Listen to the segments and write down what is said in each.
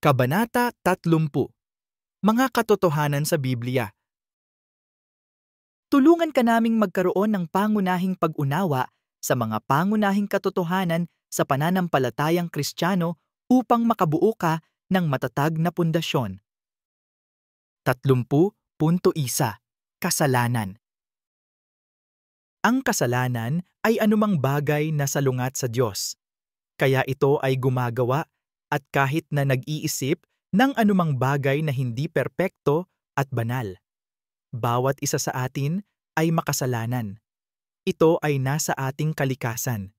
Kabanata 30. Mga katotohanan sa Biblia. Tulungan ka naming magkaroon ng pangunahing pag-unawa sa mga pangunahing katotohanan sa pananampalatayang Kristiyano upang makabuo ka ng matatag na pundasyon. 30.1. Kasalanan. Ang kasalanan ay anumang bagay na salungat sa Diyos. Kaya ito ay gumagawa at kahit na nag-iisip ng anumang bagay na hindi perpekto at banal. Bawat isa sa atin ay makasalanan. Ito ay nasa ating kalikasan.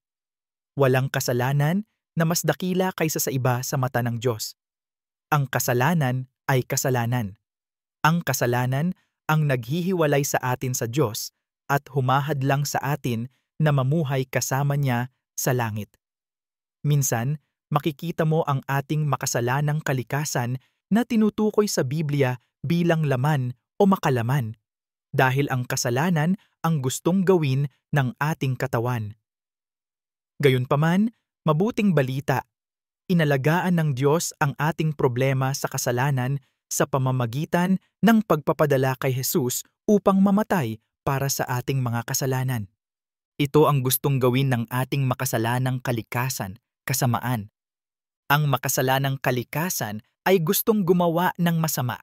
Walang kasalanan na mas dakila kaysa sa iba sa mata ng Diyos. Ang kasalanan ay kasalanan. Ang kasalanan ang naghihiwalay sa atin sa Diyos at humahadlang sa atin na mamuhay kasama niya sa langit. Minsan, makikita mo ang ating makasalanang kalikasan na tinutukoy sa Biblia bilang laman o makalaman dahil ang kasalanan ang gustong gawin ng ating katawan. Gayunpaman, mabuting balita, inalagaan ng Diyos ang ating problema sa kasalanan sa pamamagitan ng pagpapadala kay Jesus upang mamatay para sa ating mga kasalanan. Ito ang gustong gawin ng ating makasalanang kalikasan, kasamaan. Ang makasalanang kalikasan ay gustong gumawa ng masama.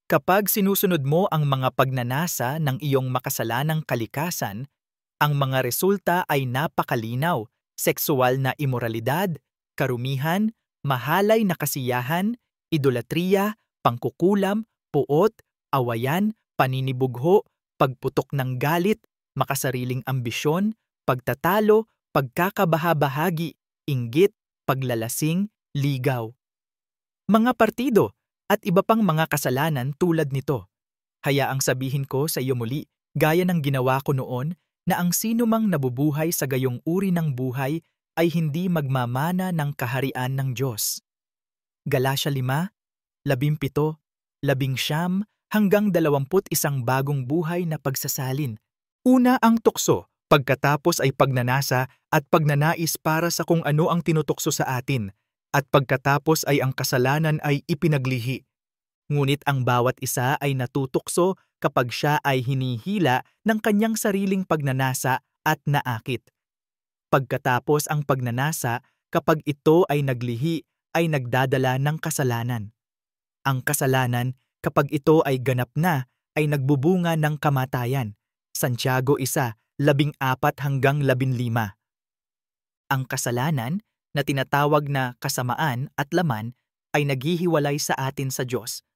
Kapag sinusunod mo ang mga pagnanasa ng iyong makasalanang kalikasan, ang mga resulta ay napakalinaw: sexual na imoralidad, karumihan, mahalay na kasiyahan, idolatriya, pangkukulam, puot, awayan, paninibugho, pagputok ng galit, makasariling ambisyon, pagtatalo, pagkakabahabahagi, inggit, paglalasing, ligaw. Mga partido at iba pang mga kasalanan tulad nito. Hayaang sabihin ko sa iyo muli, gaya ng ginawa ko noon, na ang sinumang nabubuhay sa gayong uri ng buhay ay hindi magmamana ng kaharian ng Diyos. Galatia 5:17, 19 hanggang 21 bagong buhay na pagsasalin. Una ang tukso, pagkatapos ay pagnanasa at pagnanais para sa kung ano ang tinutukso sa atin, at pagkatapos ay ang kasalanan ay ipinaglihi. Ngunit ang bawat isa ay natutukso kapag siya ay hinihila ng kanyang sariling pagnanasa at naakit. Pagkatapos ang pagnanasa, kapag ito ay naglihi, ay nagdadala ng kasalanan. Ang kasalanan, kapag ito ay ganap na, ay nagbubunga ng kamatayan. Santiago 1:14 hanggang 15. Ang kasalanan, na tinatawag na kasamaan at laman, ay naghihiwalay sa atin sa Diyos.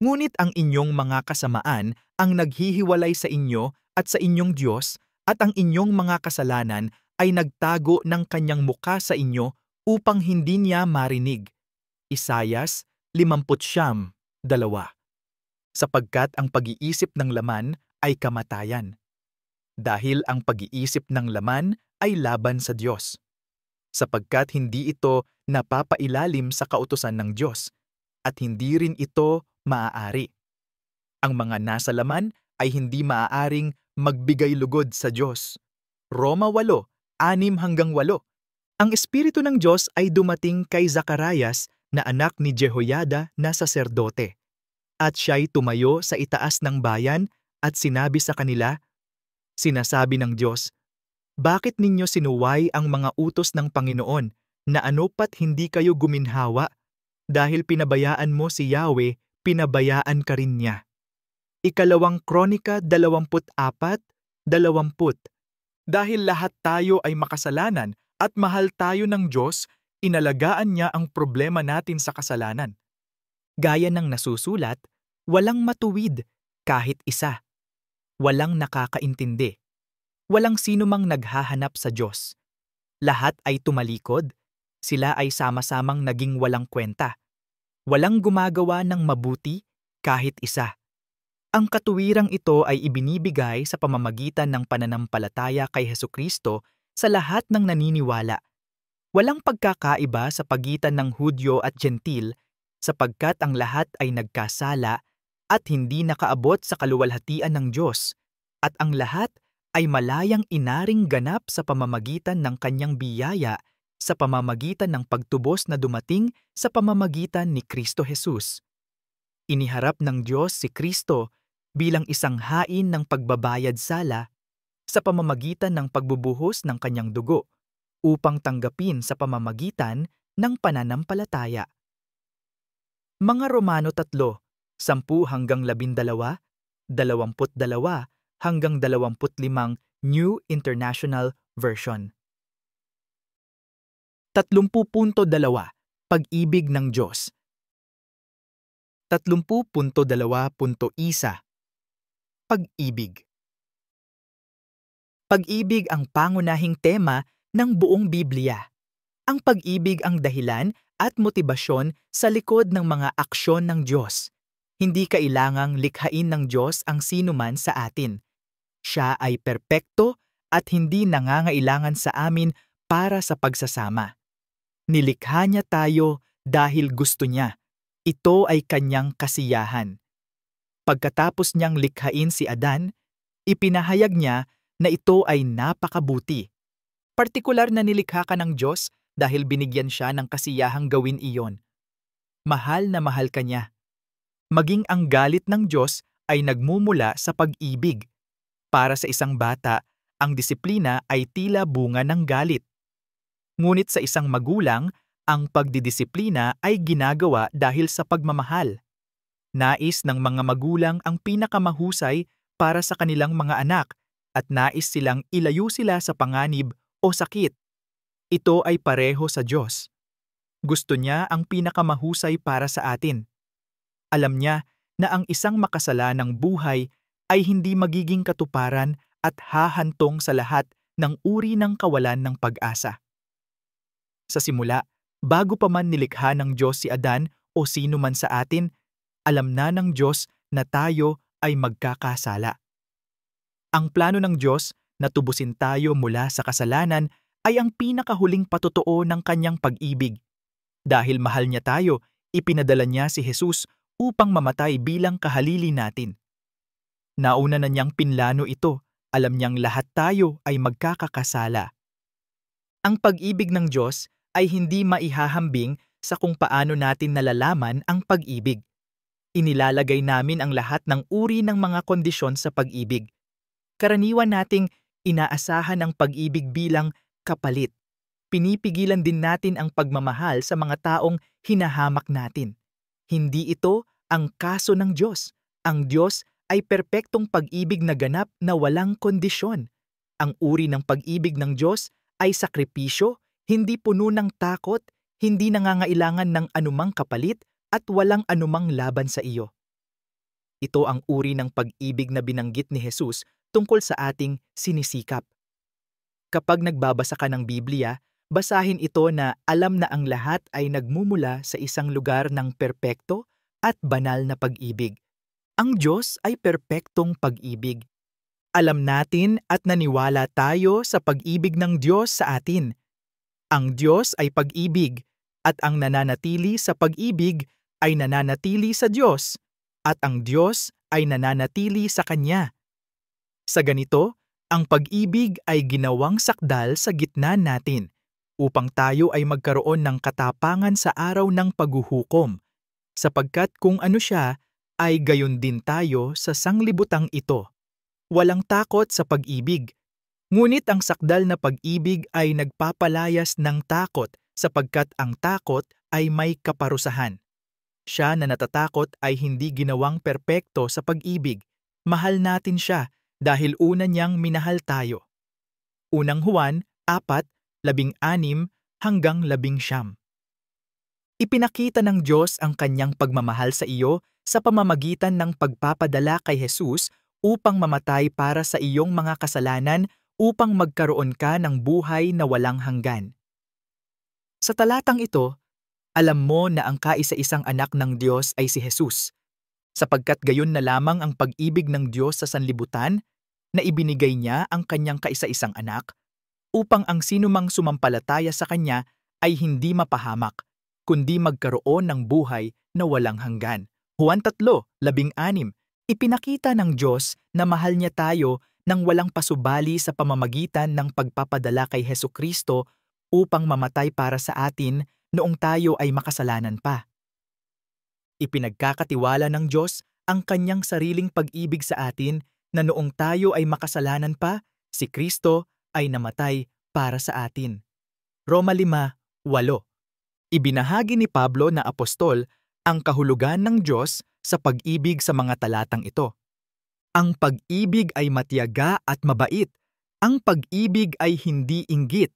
Ngunit ang inyong mga kasamaan ang naghihiwalay sa inyo at sa inyong Diyos, at ang inyong mga kasalanan ay nagtago ng kanyang mukha sa inyo upang hindi niya marinig. Isayas 50:2. Sapagkat ang pag-iisip ng laman ay kamatayan, dahil ang pag-iisip ng laman ay laban sa Diyos, sapagkat hindi ito napapailalim sa kautusan ng Diyos, at hindi rin ito maaari. Ang mga nasa laman ay hindi maaaring magbigay lugod sa Diyos. Roma 8:6 hanggang 8. Ang Espiritu ng Diyos ay dumating kay Zacarias na anak ni Jehoiada na saserdote. At siya'y tumayo sa itaas ng bayan at sinabi sa kanila, sinasabi ng Diyos, bakit ninyo sinuway ang mga utos ng Panginoon na ano pat hindi kayo guminhawa? Dahil pinabayaan mo si Yahweh, pinabayaan ka rin niya. Ikalawang Kronika 24:20. Dahil lahat tayo ay makasalanan at mahal tayo ng Diyos, inalagaan niya ang problema natin sa kasalanan. Gaya ng nasusulat, walang matuwid kahit isa. Walang nakakaintindi. Walang sinumang naghahanap sa Diyos. Lahat ay tumalikod. Sila ay sama-samang naging walang kwenta. Walang gumagawa ng mabuti kahit isa. Ang katuwirang ito ay ibinibigay sa pamamagitan ng pananampalataya kay Hesukristo sa lahat ng naniniwala. Walang pagkakaiba sa pagitan ng Hudyo at Gentil, sapagkat ang lahat ay nagkasala at hindi nakaabot sa kaluwalhatian ng Diyos, at ang lahat ay malayang inaring ganap sa pamamagitan ng kanyang biyaya sa pamamagitan ng pagtubos na dumating sa pamamagitan ni Kristo Jesus. Iniharap ng Diyos si Kristo bilang isang hain ng pagbabayad sala sa pamamagitan ng pagbubuhos ng kanyang dugo upang tanggapin sa pamamagitan ng pananampalataya. Mga Romano 3, 10-12, 22 hanggang 25 New International Version. 30.2 Pag-ibig ng Diyos. 30.2.1 Pag-ibig. Pag-ibig ang pangunahing tema ng buong Biblia. Ang pag-ibig ang dahilan at motibasyon sa likod ng mga aksyon ng Diyos. Hindi kailangang likhain ng Diyos ang sinuman sa atin. Siya ay perpekto at hindi nangangailangan sa amin para sa pagsasama. Nilikha niya tayo dahil gusto niya. Ito ay kanyang kasiyahan. Pagkatapos niyang likhain si Adan, ipinahayag niya na ito ay napakabuti. Partikular na nilikha ka ng Diyos dahil binigyan siya ng kasiyahang gawin iyon. Mahal na mahal ka niya. Maging ang galit ng Diyos ay nagmumula sa pag-ibig. Para sa isang bata, ang disiplina ay tila bunga ng galit. Ngunit sa isang magulang, ang pagdidisiplina ay ginagawa dahil sa pagmamahal. Nais ng mga magulang ang pinakamahusay para sa kanilang mga anak at nais silang ilayo sila sa panganib o sakit. Ito ay pareho sa Diyos. Gusto niya ang pinakamahusay para sa atin. Alam niya na ang isang makasalanang buhay ay hindi magiging katuparan at hahantong sa lahat ng uri ng kawalan ng pag-asa. Sa simula, bago pa man nilikha ng Diyos si Adan o sino man sa atin, alam na ng Diyos na tayo ay magkakasala. Ang plano ng Diyos na tubusin tayo mula sa kasalanan ay ang pinakahuling patotoo ng kanyang pag-ibig. Dahil mahal niya tayo, ipinadala niya si Jesus upang mamatay bilang kahalili natin. Nauna na niyang pinlano ito, alam niyang lahat tayo ay magkakasala. Ang pag-ibig ng Diyos ay hindi maihahambing sa kung paano natin nalalaman ang pag-ibig. Inilalagay namin ang lahat ng uri ng mga kondisyon sa pag-ibig. Karaniwan nating inaasahan ang pag-ibig bilang kapalit. Pinipigilan din natin ang pagmamahal sa mga taong hinahamak natin. Hindi ito ang kaso ng Diyos. Ang Diyos ay perpektong pag-ibig na ganap na walang kondisyon. Ang uri ng pag-ibig ng Diyos ay sakripisyo, hindi puno ng takot, hindi nangangailangan ng anumang kapalit at walang anumang laban sa iyo. Ito ang uri ng pag-ibig na binanggit ni Jesus tungkol sa ating sinisikap. Kapag nagbabasa ka ng Biblia, basahin ito na alam na ang lahat ay nagmumula sa isang lugar ng perpekto at banal na pag-ibig. Ang Diyos ay perpektong pag-ibig. Alam natin at naniwala tayo sa pag-ibig ng Diyos sa atin. Ang Diyos ay pag-ibig, at ang nananatili sa pag-ibig ay nananatili sa Diyos, at ang Diyos ay nananatili sa Kanya. Sa ganito, ang pag-ibig ay ginawang sakdal sa gitna natin, upang tayo ay magkaroon ng katapangan sa araw ng paghuhukom, sapagkat kung ano siya, ay gayon din tayo sa sanglibutang ito. Walang takot sa pag-ibig. Ngunit ang sakdal na pag-ibig ay nagpapalayas ng takot sapagkat ang takot ay may kaparusahan. Siya na natatakot ay hindi ginawang perpekto sa pag-ibig. Mahal natin siya dahil una niyang minahal tayo. Unang Juan 4:16-19. Ipinakita ng Diyos ang kanyang pagmamahal sa iyo sa pamamagitan ng pagpapadala kay Jesus upang mamatay para sa iyong mga kasalanan upang magkaroon ka ng buhay na walang hanggan. Sa talatang ito, alam mo na ang kaisa-isang anak ng Diyos ay si Jesus, sapagkat gayon na lamang ang pag-ibig ng Diyos sa sanlibutan na ibinigay niya ang kanyang kaisa-isang anak upang ang sinumang sumampalataya sa kanya ay hindi mapahamak, kundi magkaroon ng buhay na walang hanggan. Juan 3:16. Ipinakita ng Diyos na mahal niya tayo nang walang pasubali sa pamamagitan ng pagpapadala kay Hesukristo upang mamatay para sa atin noong tayo ay makasalanan pa. Ipinagkakatiwala ng Diyos ang kanyang sariling pag-ibig sa atin na noong tayo ay makasalanan pa, si Kristo ay namatay para sa atin. Roma 5:8. Ibinahagi ni Pablo na apostol ang kahulugan ng Diyos sa pag-ibig sa mga talatang ito. Ang pag-ibig ay matiyaga at mabait. Ang pag-ibig ay hindi inggit.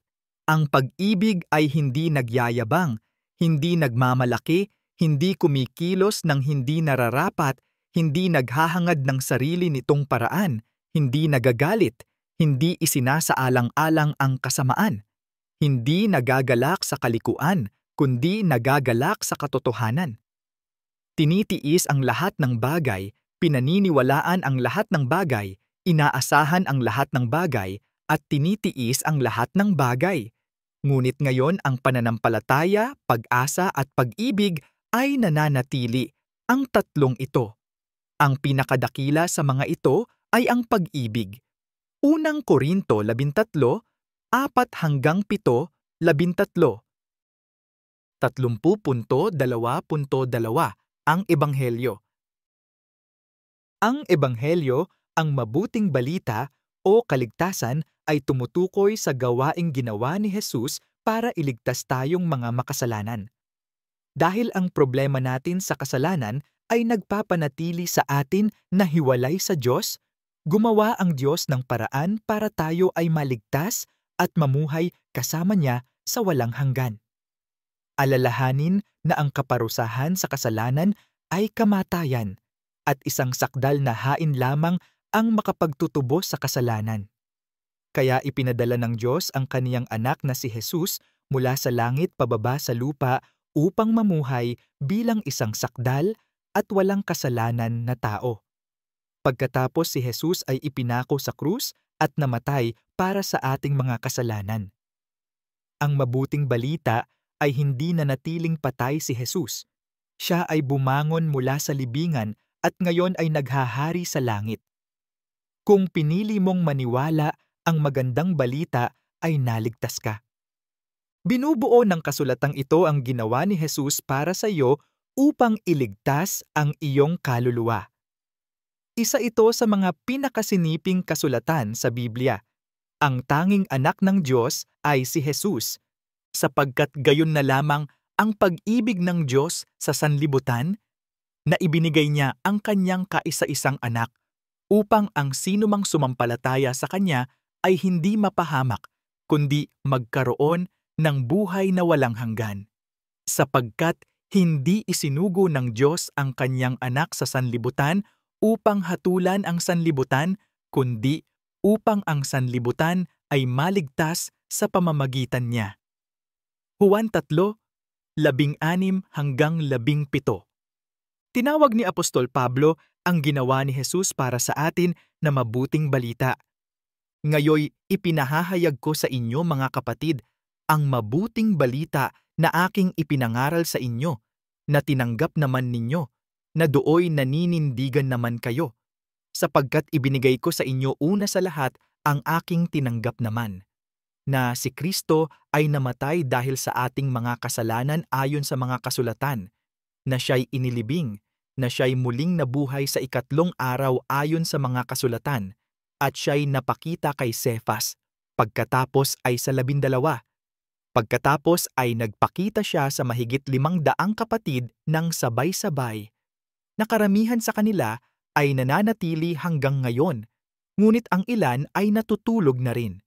Ang pag-ibig ay hindi nagyayabang, hindi nagmamalaki, hindi kumikilos ng hindi nararapat, hindi naghahangad ng sarili nitong paraan, hindi nagagalit, hindi isinasaalang-alang ang kasamaan, hindi nagagalak sa kalikuan, kundi nagagalak sa katotohanan. Tinitiis ang lahat ng bagay, pinaniniwalaan ang lahat ng bagay, inaasahan ang lahat ng bagay, at tinitiis ang lahat ng bagay. Ngunit ngayon ang pananampalataya, pag-asa at pag-ibig ay nananatili, ang tatlong ito. Ang pinakadakila sa mga ito ay ang pag-ibig. Unang Korinto 13:4-7, 13. 30.2.2 Ang Ebanghelyo. Ang Ebanghelyo, ang mabuting balita o kaligtasan ay tumutukoy sa gawaing ginawa ni Jesus para iligtas tayong mga makasalanan. Dahil ang problema natin sa kasalanan ay nagpapanatili sa atin na hiwalay sa Diyos, gumawa ang Diyos ng paraan para tayo ay maligtas at mamuhay kasama niya sa walang hanggan. Alalahanin na ang kaparusahan sa kasalanan ay kamatayan at isang sakdal na hain lamang ang makapagtutubo sa kasalanan. Kaya ipinadala ng Diyos ang kaniyang anak na si Jesus mula sa langit pababa sa lupa upang mamuhay bilang isang sakdal at walang kasalanan na tao. Pagkatapos si Jesus ay ipinako sa krus at namatay para sa ating mga kasalanan. Ang mabuting balita ay hindi nanatiling patay si Jesus. Siya ay bumangon mula sa libingan at ngayon ay naghahari sa langit. Kung pinili mong maniwala, ang magandang balita ay naligtas ka. Binubuo ng kasulatang ito ang ginawa ni Jesus para sa iyo upang iligtas ang iyong kaluluwa. Isa ito sa mga pinakasiniping kasulatan sa Biblia. Ang tanging anak ng Diyos ay si Jesus, sapagkat gayon na lamang ang pag-ibig ng Diyos sa sanlibutan na ibinigay niya ang kanyang kaisa-isang anak upang ang sinumang sumampalataya sa kanya ay hindi mapahamak, kundi magkaroon ng buhay na walang hanggan. Sapagkat hindi isinugo ng Diyos ang kanyang anak sa sanlibutan upang hatulan ang sanlibutan, kundi upang ang sanlibutan ay maligtas sa pamamagitan niya. Juan 3:16-17. Tinawag ni Apostol Pablo ang ginawa ni Jesus para sa atin na mabuting balita. Ngayoy ipinahahayag ko sa inyo mga kapatid, ang mabuting balita na aking ipinangaral sa inyo, na tinanggap naman ninyo, na dooy naninindigan naman kayo, sapagkat ibinigay ko sa inyo una sa lahat ang aking tinanggap naman, na si Kristo ay namatay dahil sa ating mga kasalanan ayon sa mga kasulatan, na siya'y inilibing, na siya'y muling nabuhay sa ikatlong araw ayon sa mga kasulatan, at siya'y napakita kay Cefas, pagkatapos ay sa 12. Pagkatapos ay nagpakita siya sa mahigit 500 kapatid ng sabay-sabay. Nakaramihan sa kanila ay nananatili hanggang ngayon, ngunit ang ilan ay natutulog na rin.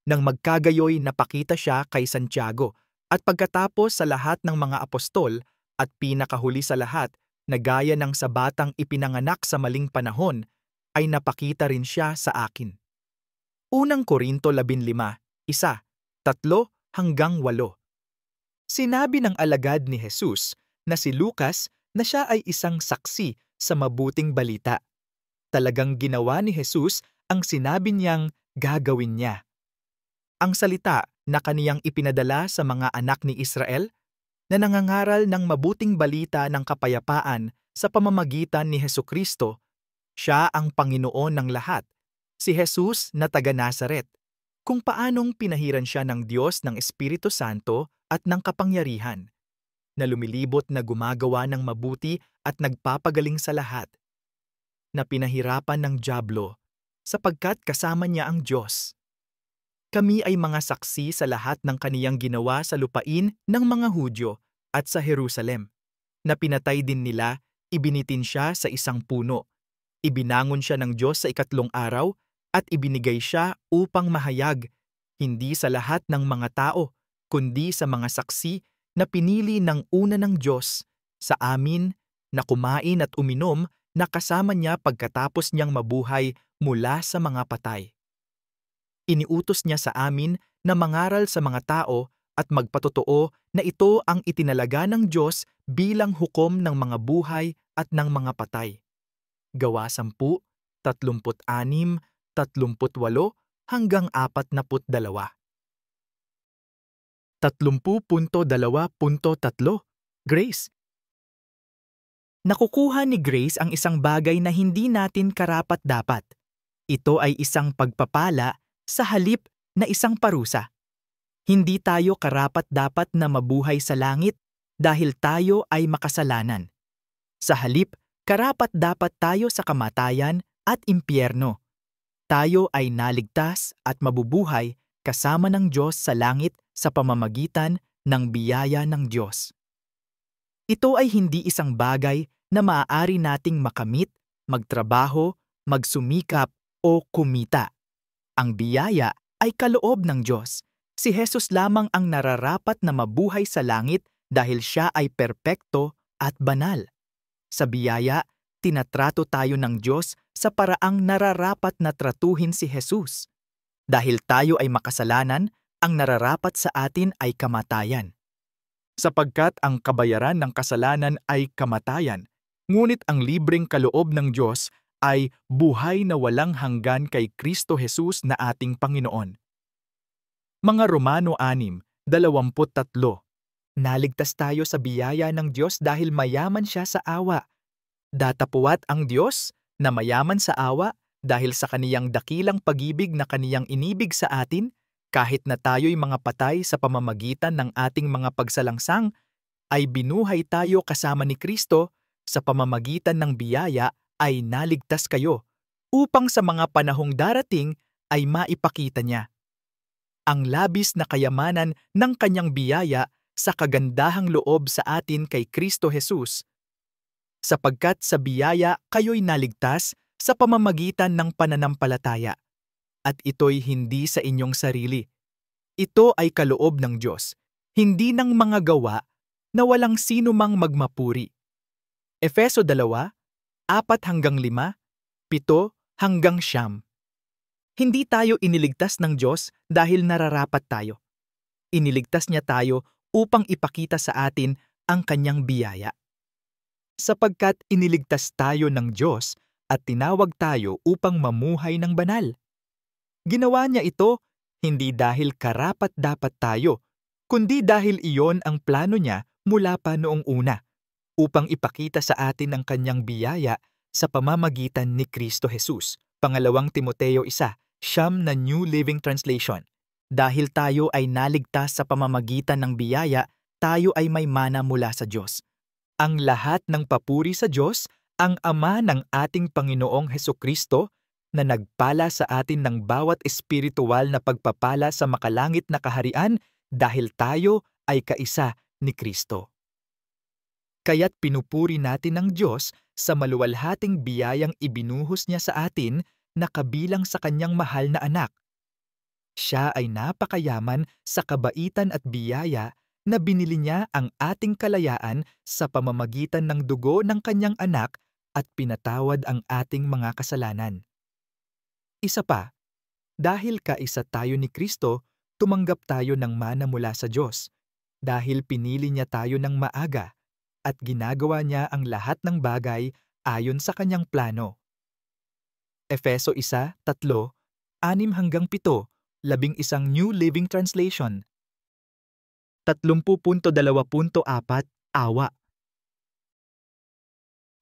Nang magkagayoy napakita siya kay Santiago, at pagkatapos sa lahat ng mga apostol, at pinakahuli sa lahat, na gaya ng sa batang ipinanganak sa maling panahon, ay napakita rin siya sa akin. Unang Korinto 15:1-3-8. Sinabi ng alagad ni Jesus na si Lucas na siya ay isang saksi sa mabuting balita. Talagang ginawa ni Jesus ang sinabi niyang gagawin niya. Ang salita na kaniyang ipinadala sa mga anak ni Israel na nangangaral ng mabuting balita ng kapayapaan sa pamamagitan ni Hesukristo, siya ang Panginoon ng lahat, si Jesus na taga Nazaret. kung paanong pinahiran siya ng Diyos ng Espiritu Santo at ng kapangyarihan, na lumilibot na gumagawa ng mabuti at nagpapagaling sa lahat, na pinahirapan ng dyablo, sapagkat kasama niya ang Diyos. Kami ay mga saksi sa lahat ng kaniyang ginawa sa lupain ng mga Hudyo at sa Jerusalem, na pinatay din nila, ibinitin siya sa isang puno, ibinangon siya ng Diyos sa ikatlong araw, at ibinigay siya upang mahayag, hindi sa lahat ng mga tao, kundi sa mga saksi na pinili ng una ng Diyos, sa amin, na kumain at uminom na kasama niya pagkatapos niyang mabuhay mula sa mga patay. Iniutos niya sa amin na mangaral sa mga tao at magpatotoo na ito ang itinalaga ng Diyos bilang hukom ng mga buhay at ng mga patay. Gawa 10, 36, 38 hanggang 42. 30.2.3 Grace. Nakukuha ni Grace ang isang bagay na hindi natin karapat-dapat. Ito ay isang pagpapala sa halip na isang parusa. Hindi tayo karapat-dapat na mabuhay sa langit dahil tayo ay makasalanan. Sa halip, karapat-dapat tayo sa kamatayan at impyerno. Tayo ay naligtas at mabubuhay kasama ng Diyos sa langit sa pamamagitan ng biyaya ng Diyos. Ito ay hindi isang bagay na maaari nating makamit, magtrabaho, magsumikap o kumita. Ang biyaya ay kaloob ng Diyos. Si Jesus lamang ang nararapat na mabuhay sa langit dahil siya ay perpekto at banal. Sa biyaya, tinatrato tayo ng Diyos sa paraang nararapat na tratuhin si Jesus. Dahil tayo ay makasalanan, ang nararapat sa atin ay kamatayan. Sapagkat ang kabayaran ng kasalanan ay kamatayan, ngunit ang libreng kaloob ng Diyos ay buhay na walang hanggan kay Kristo Jesus na ating Panginoon. Mga Romano 6:23. Naligtas tayo sa biyaya ng Diyos dahil mayaman siya sa awa. Datapuwat ang Diyos na mayaman sa awa dahil sa kaniyang dakilang pag-ibig na kaniyang inibig sa atin, kahit na tayo'y mga patay sa pamamagitan ng ating mga pagsalangsang, ay binuhay tayo kasama ni Kristo, sa pamamagitan ng biyaya ay naligtas kayo, upang sa mga panahong darating ay maipakita niya ang labis na kayamanan ng kanyang biyaya sa kagandahang loob sa atin kay Kristo Jesus, sapagkat sa biyaya kayo'y naligtas sa pamamagitan ng pananampalataya, at ito'y hindi sa inyong sarili. Ito ay kaloob ng Diyos, hindi ng mga gawa na walang sino mang magmapuri. Efeso 2:4-5, 7-9. Hindi tayo iniligtas ng Diyos dahil nararapat tayo. Iniligtas niya tayo upang ipakita sa atin ang kanyang biyaya. Sapagkat iniligtas tayo ng Diyos at tinawag tayo upang mamuhay ng banal. Ginawa niya ito hindi dahil karapat-dapat tayo, kundi dahil iyon ang plano niya mula pa noong una, upang ipakita sa atin ang kanyang biyaya sa pamamagitan ni Kristo Jesus. 2 Timoteo 1:9 na New Living Translation. Dahil tayo ay naligtas sa pamamagitan ng biyaya, tayo ay may mana mula sa Diyos. Ang lahat ng papuri sa Diyos, ang Ama ng ating Panginoong Hesukristo, na nagpala sa atin ng bawat espiritual na pagpapala sa makalangit na kaharian dahil tayo ay kaisa ni Kristo. Kaya't pinupuri natin ang Diyos sa maluwalhating biyayang ibinuhos niya sa atin na kabilang sa kanyang mahal na anak. Siya ay napakayaman sa kabaitan at biyaya na binili niya ang ating kalayaan sa pamamagitan ng dugo ng kanyang anak at pinatawad ang ating mga kasalanan. Isa pa, dahil kaisa tayo ni Kristo, tumanggap tayo ng mana mula sa Diyos, dahil pinili niya tayo ng maaga at ginagawa niya ang lahat ng bagay ayon sa kanyang plano. Efeso 1:3-6-7, 11 New Living Translation. 30.24 Awa.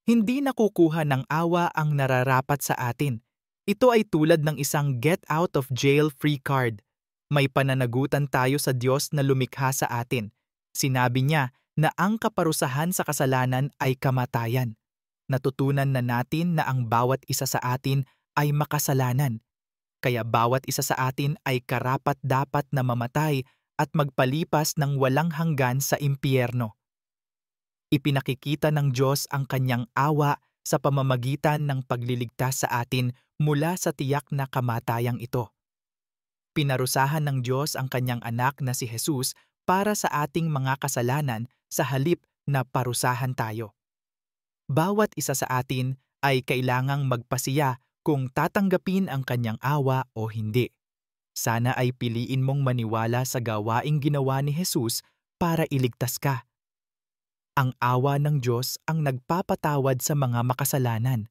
Hindi nakukuha ng awa ang nararapat sa atin. Ito ay tulad ng isang get-out-of-jail-free card. May pananagutan tayo sa Diyos na lumikha sa atin. Sinabi niya na ang kaparusahan sa kasalanan ay kamatayan. Natutunan na natin na ang bawat isa sa atin ay makasalanan. Kaya bawat isa sa atin ay karapat-dapat na mamatay at magpalipas ng walang hanggan sa impyerno. Ipinakikita ng Diyos ang kanyang awa sa pamamagitan ng pagliligtas sa atin mula sa tiyak na kamatayang ito. Pinarusahan ng Diyos ang kanyang anak na si Jesus para sa ating mga kasalanan sa halip na parusahan tayo. Bawat isa sa atin ay kailangang magpasiya kung tatanggapin ang kanyang awa o hindi. Sana ay piliin mong maniwala sa gawaing ginawa ni Jesus para iligtas ka. Ang awa ng Diyos ang nagpapatawad sa mga makasalanan.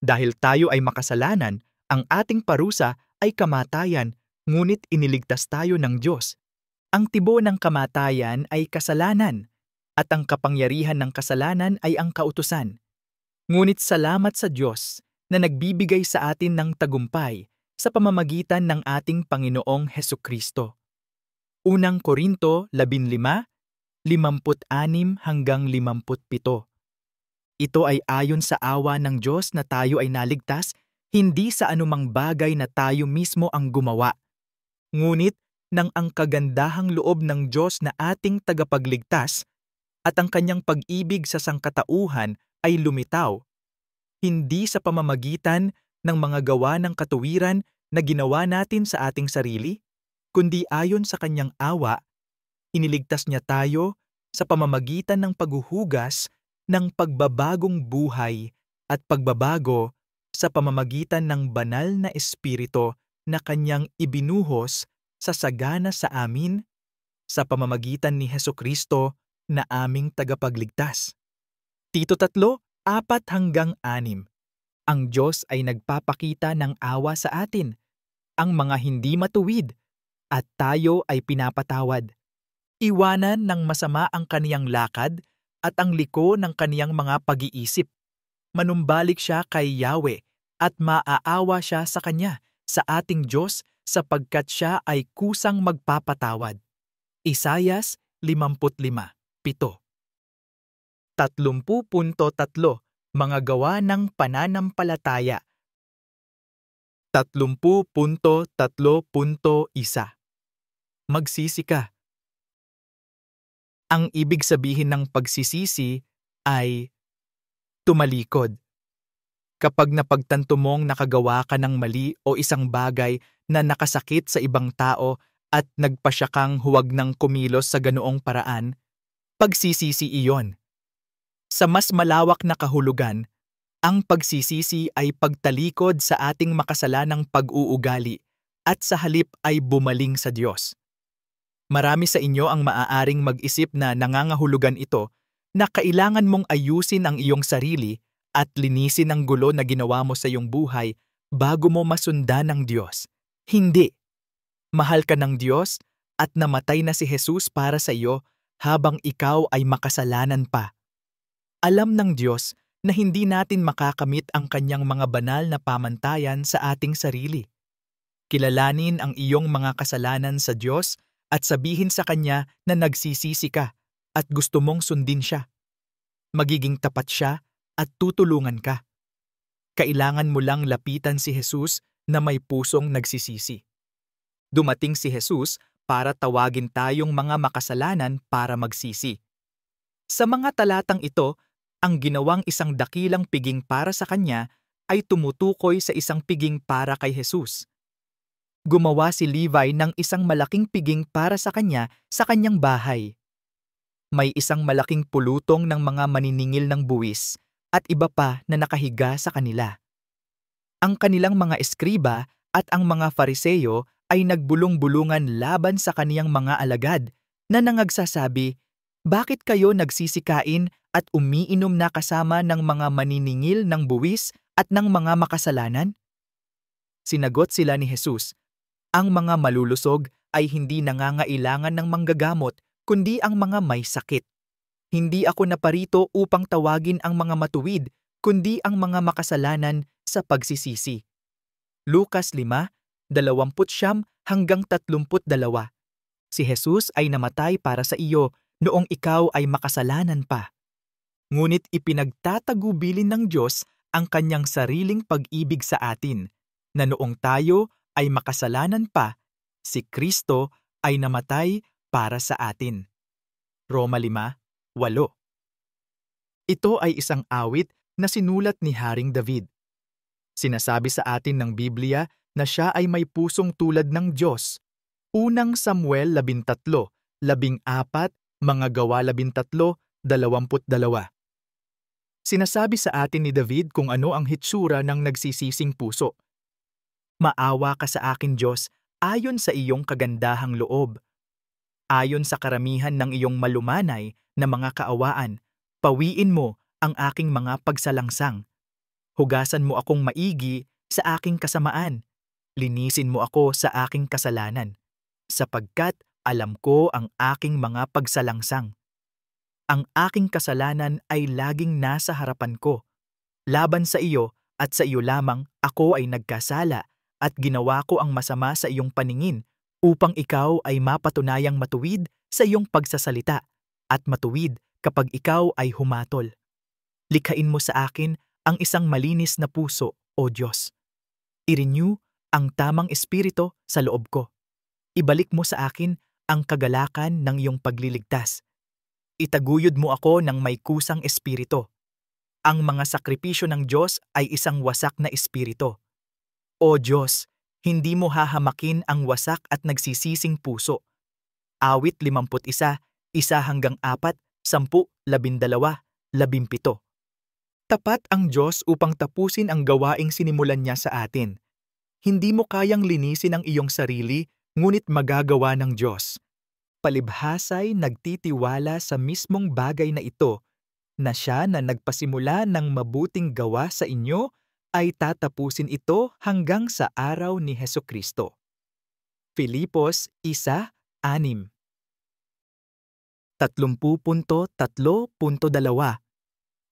Dahil tayo ay makasalanan, ang ating parusa ay kamatayan, ngunit iniligtas tayo ng Diyos. Ang tibo ng kamatayan ay kasalanan, at ang kapangyarihan ng kasalanan ay ang kautusan. Ngunit salamat sa Diyos na nagbibigay sa atin ng tagumpay sa pamamagitan ng ating Panginoong Hesukristo. Unang Korinto 15:56-57. Ito ay ayon sa awa ng Diyos na tayo ay naligtas, hindi sa anumang bagay na tayo mismo ang gumawa, ngunit ng ang kagandahang loob ng Diyos na ating tagapagligtas at ang kanyang pag-ibig sa sangkatauhan ay lumitaw, hindi sa pamamagitan ng mga gawa ng katuwiran na ginawa natin sa ating sarili, kundi ayon sa kanyang awa, iniligtas niya tayo sa pamamagitan ng paghuhugas ng pagbabagong buhay at pagbabago sa pamamagitan ng banal na espiritu na kanyang ibinuhos sa sagana sa amin sa pamamagitan ni Hesukristo na aming tagapagligtas. Tito 3:4-6. Ang Diyos ay nagpapakita ng awa sa atin, ang mga hindi matuwid, at tayo ay pinapatawad. Iwanan ng masama ang kaniyang lakad at ang liko ng kaniyang mga pag-iisip. Manumbalik siya kay Yahweh at maaawa siya sa kanya, sa ating Diyos, sapagkat siya ay kusang magpapatawad. Isayas 55:7. 30.3 Mga gawa ng pananampalataya. 30.3.1 Magsisi ka. Ang ibig sabihin ng pagsisisi ay tumalikod. Kapag napagtanto mong nakagawa ka ng mali o isang bagay na nakasakit sa ibang tao at nagpasya kang huwag nang kumilos sa ganoong paraan, pagsisisi iyon. Sa mas malawak na kahulugan, ang pagsisisi ay pagtalikod sa ating makasalanang pag-uugali at sa halip ay bumaling sa Diyos. Marami sa inyo ang maaaring mag-isip na nangangahulugan ito na kailangan mong ayusin ang iyong sarili at linisin ang gulo na ginawa mo sa iyong buhay bago mo masundan ng Diyos. Hindi. Mahal ka ng Diyos at namatay na si Jesus para sa iyo habang ikaw ay makasalanan pa. Alam ng Diyos na hindi natin makakamit ang kanyang mga banal na pamantayan sa ating sarili. Kilalanin ang iyong mga kasalanan sa Diyos at sabihin sa Kanya na nagsisisi ka at gusto mong sundin siya. Magiging tapat siya at tutulungan ka. Kailangan mo lang lapitan si Jesus na may pusong nagsisisi. Dumating si Jesus para tawagin tayong mga makasalanan para magsisi. Sa mga talatang ito, ang ginawang isang dakilang piging para sa Kanya ay tumutukoy sa isang piging para kay Jesus. Gumawa si Levi ng isang malaking piging para sa kanya sa kanyang bahay. May isang malaking pulutong ng mga maniningil ng buwis at iba pa na nakahiga sa kanila. Ang kanilang mga eskriba at ang mga Fariseyo ay nagbulong-bulungan laban sa kaniyang mga alagad na nangagsasabi, "Bakit kayo nagsisikain at umiinom na kasama ng mga maniningil ng buwis at ng mga makasalanan?" Sinagot sila ni Jesus, "Ang mga malulusog ay hindi nangangailangan ng manggagamot, kundi ang mga may sakit. Hindi ako naparito upang tawagin ang mga matuwid, kundi ang mga makasalanan sa pagsisisi." Lucas 5:29 hanggang 32. Si Jesus ay namatay para sa iyo noong ikaw ay makasalanan pa. Ngunit ipinagtatagubilin ng Diyos ang kanyang sariling pag-ibig sa atin, na noong tayo ay makasalanan pa, si Kristo ay namatay para sa atin. Roma 5:8. Ito ay isang awit na sinulat ni Haring David. Sinasabi sa atin ng Biblia na siya ay may pusong tulad ng Diyos. Unang Samuel 13:14, Mga Gawa 13:22. Sinasabi sa atin ni David kung ano ang hitsura ng nagsisising puso. Maawa ka sa akin, Diyos, ayon sa iyong kagandahang loob. Ayon sa karamihan ng iyong malumanay na mga kaawaan, pawiin mo ang aking mga pagsalangsang. Hugasan mo akong maigi sa aking kasamaan. Linisin mo ako sa aking kasalanan, sapagkat alam ko ang aking mga pagsalangsang. Ang aking kasalanan ay laging nasa harapan ko. Laban sa iyo at sa iyo lamang ako ay nagkasala at ginawa ko ang masama sa iyong paningin upang ikaw ay mapatunayang matuwid sa iyong pagsasalita at matuwid kapag ikaw ay humatol. Likhain mo sa akin ang isang malinis na puso, O Diyos. I-renew ang tamang espiritu sa loob ko. Ibalik mo sa akin ang kagalakan ng iyong pagliligtas. Itaguyod mo ako ng may kusang espiritu. Ang mga sakripisyo ng Diyos ay isang wasak na espiritu. O Diyos, hindi mo hahamakin ang wasak at nagsisising puso. Awit 51, 1-4, 10, 12, 17. Tapat ang Diyos upang tapusin ang gawaing sinimulan niya sa atin. Hindi mo kayang linisin ang iyong sarili, ngunit magagawa ng Diyos. Palibhasa'y nagtitiwala sa mismong bagay na ito, na siya na nagpasimula ng mabuting gawa sa inyo ay tatapusin ito hanggang sa araw ni Hesukristo. Filipos 1:6. 30.3.2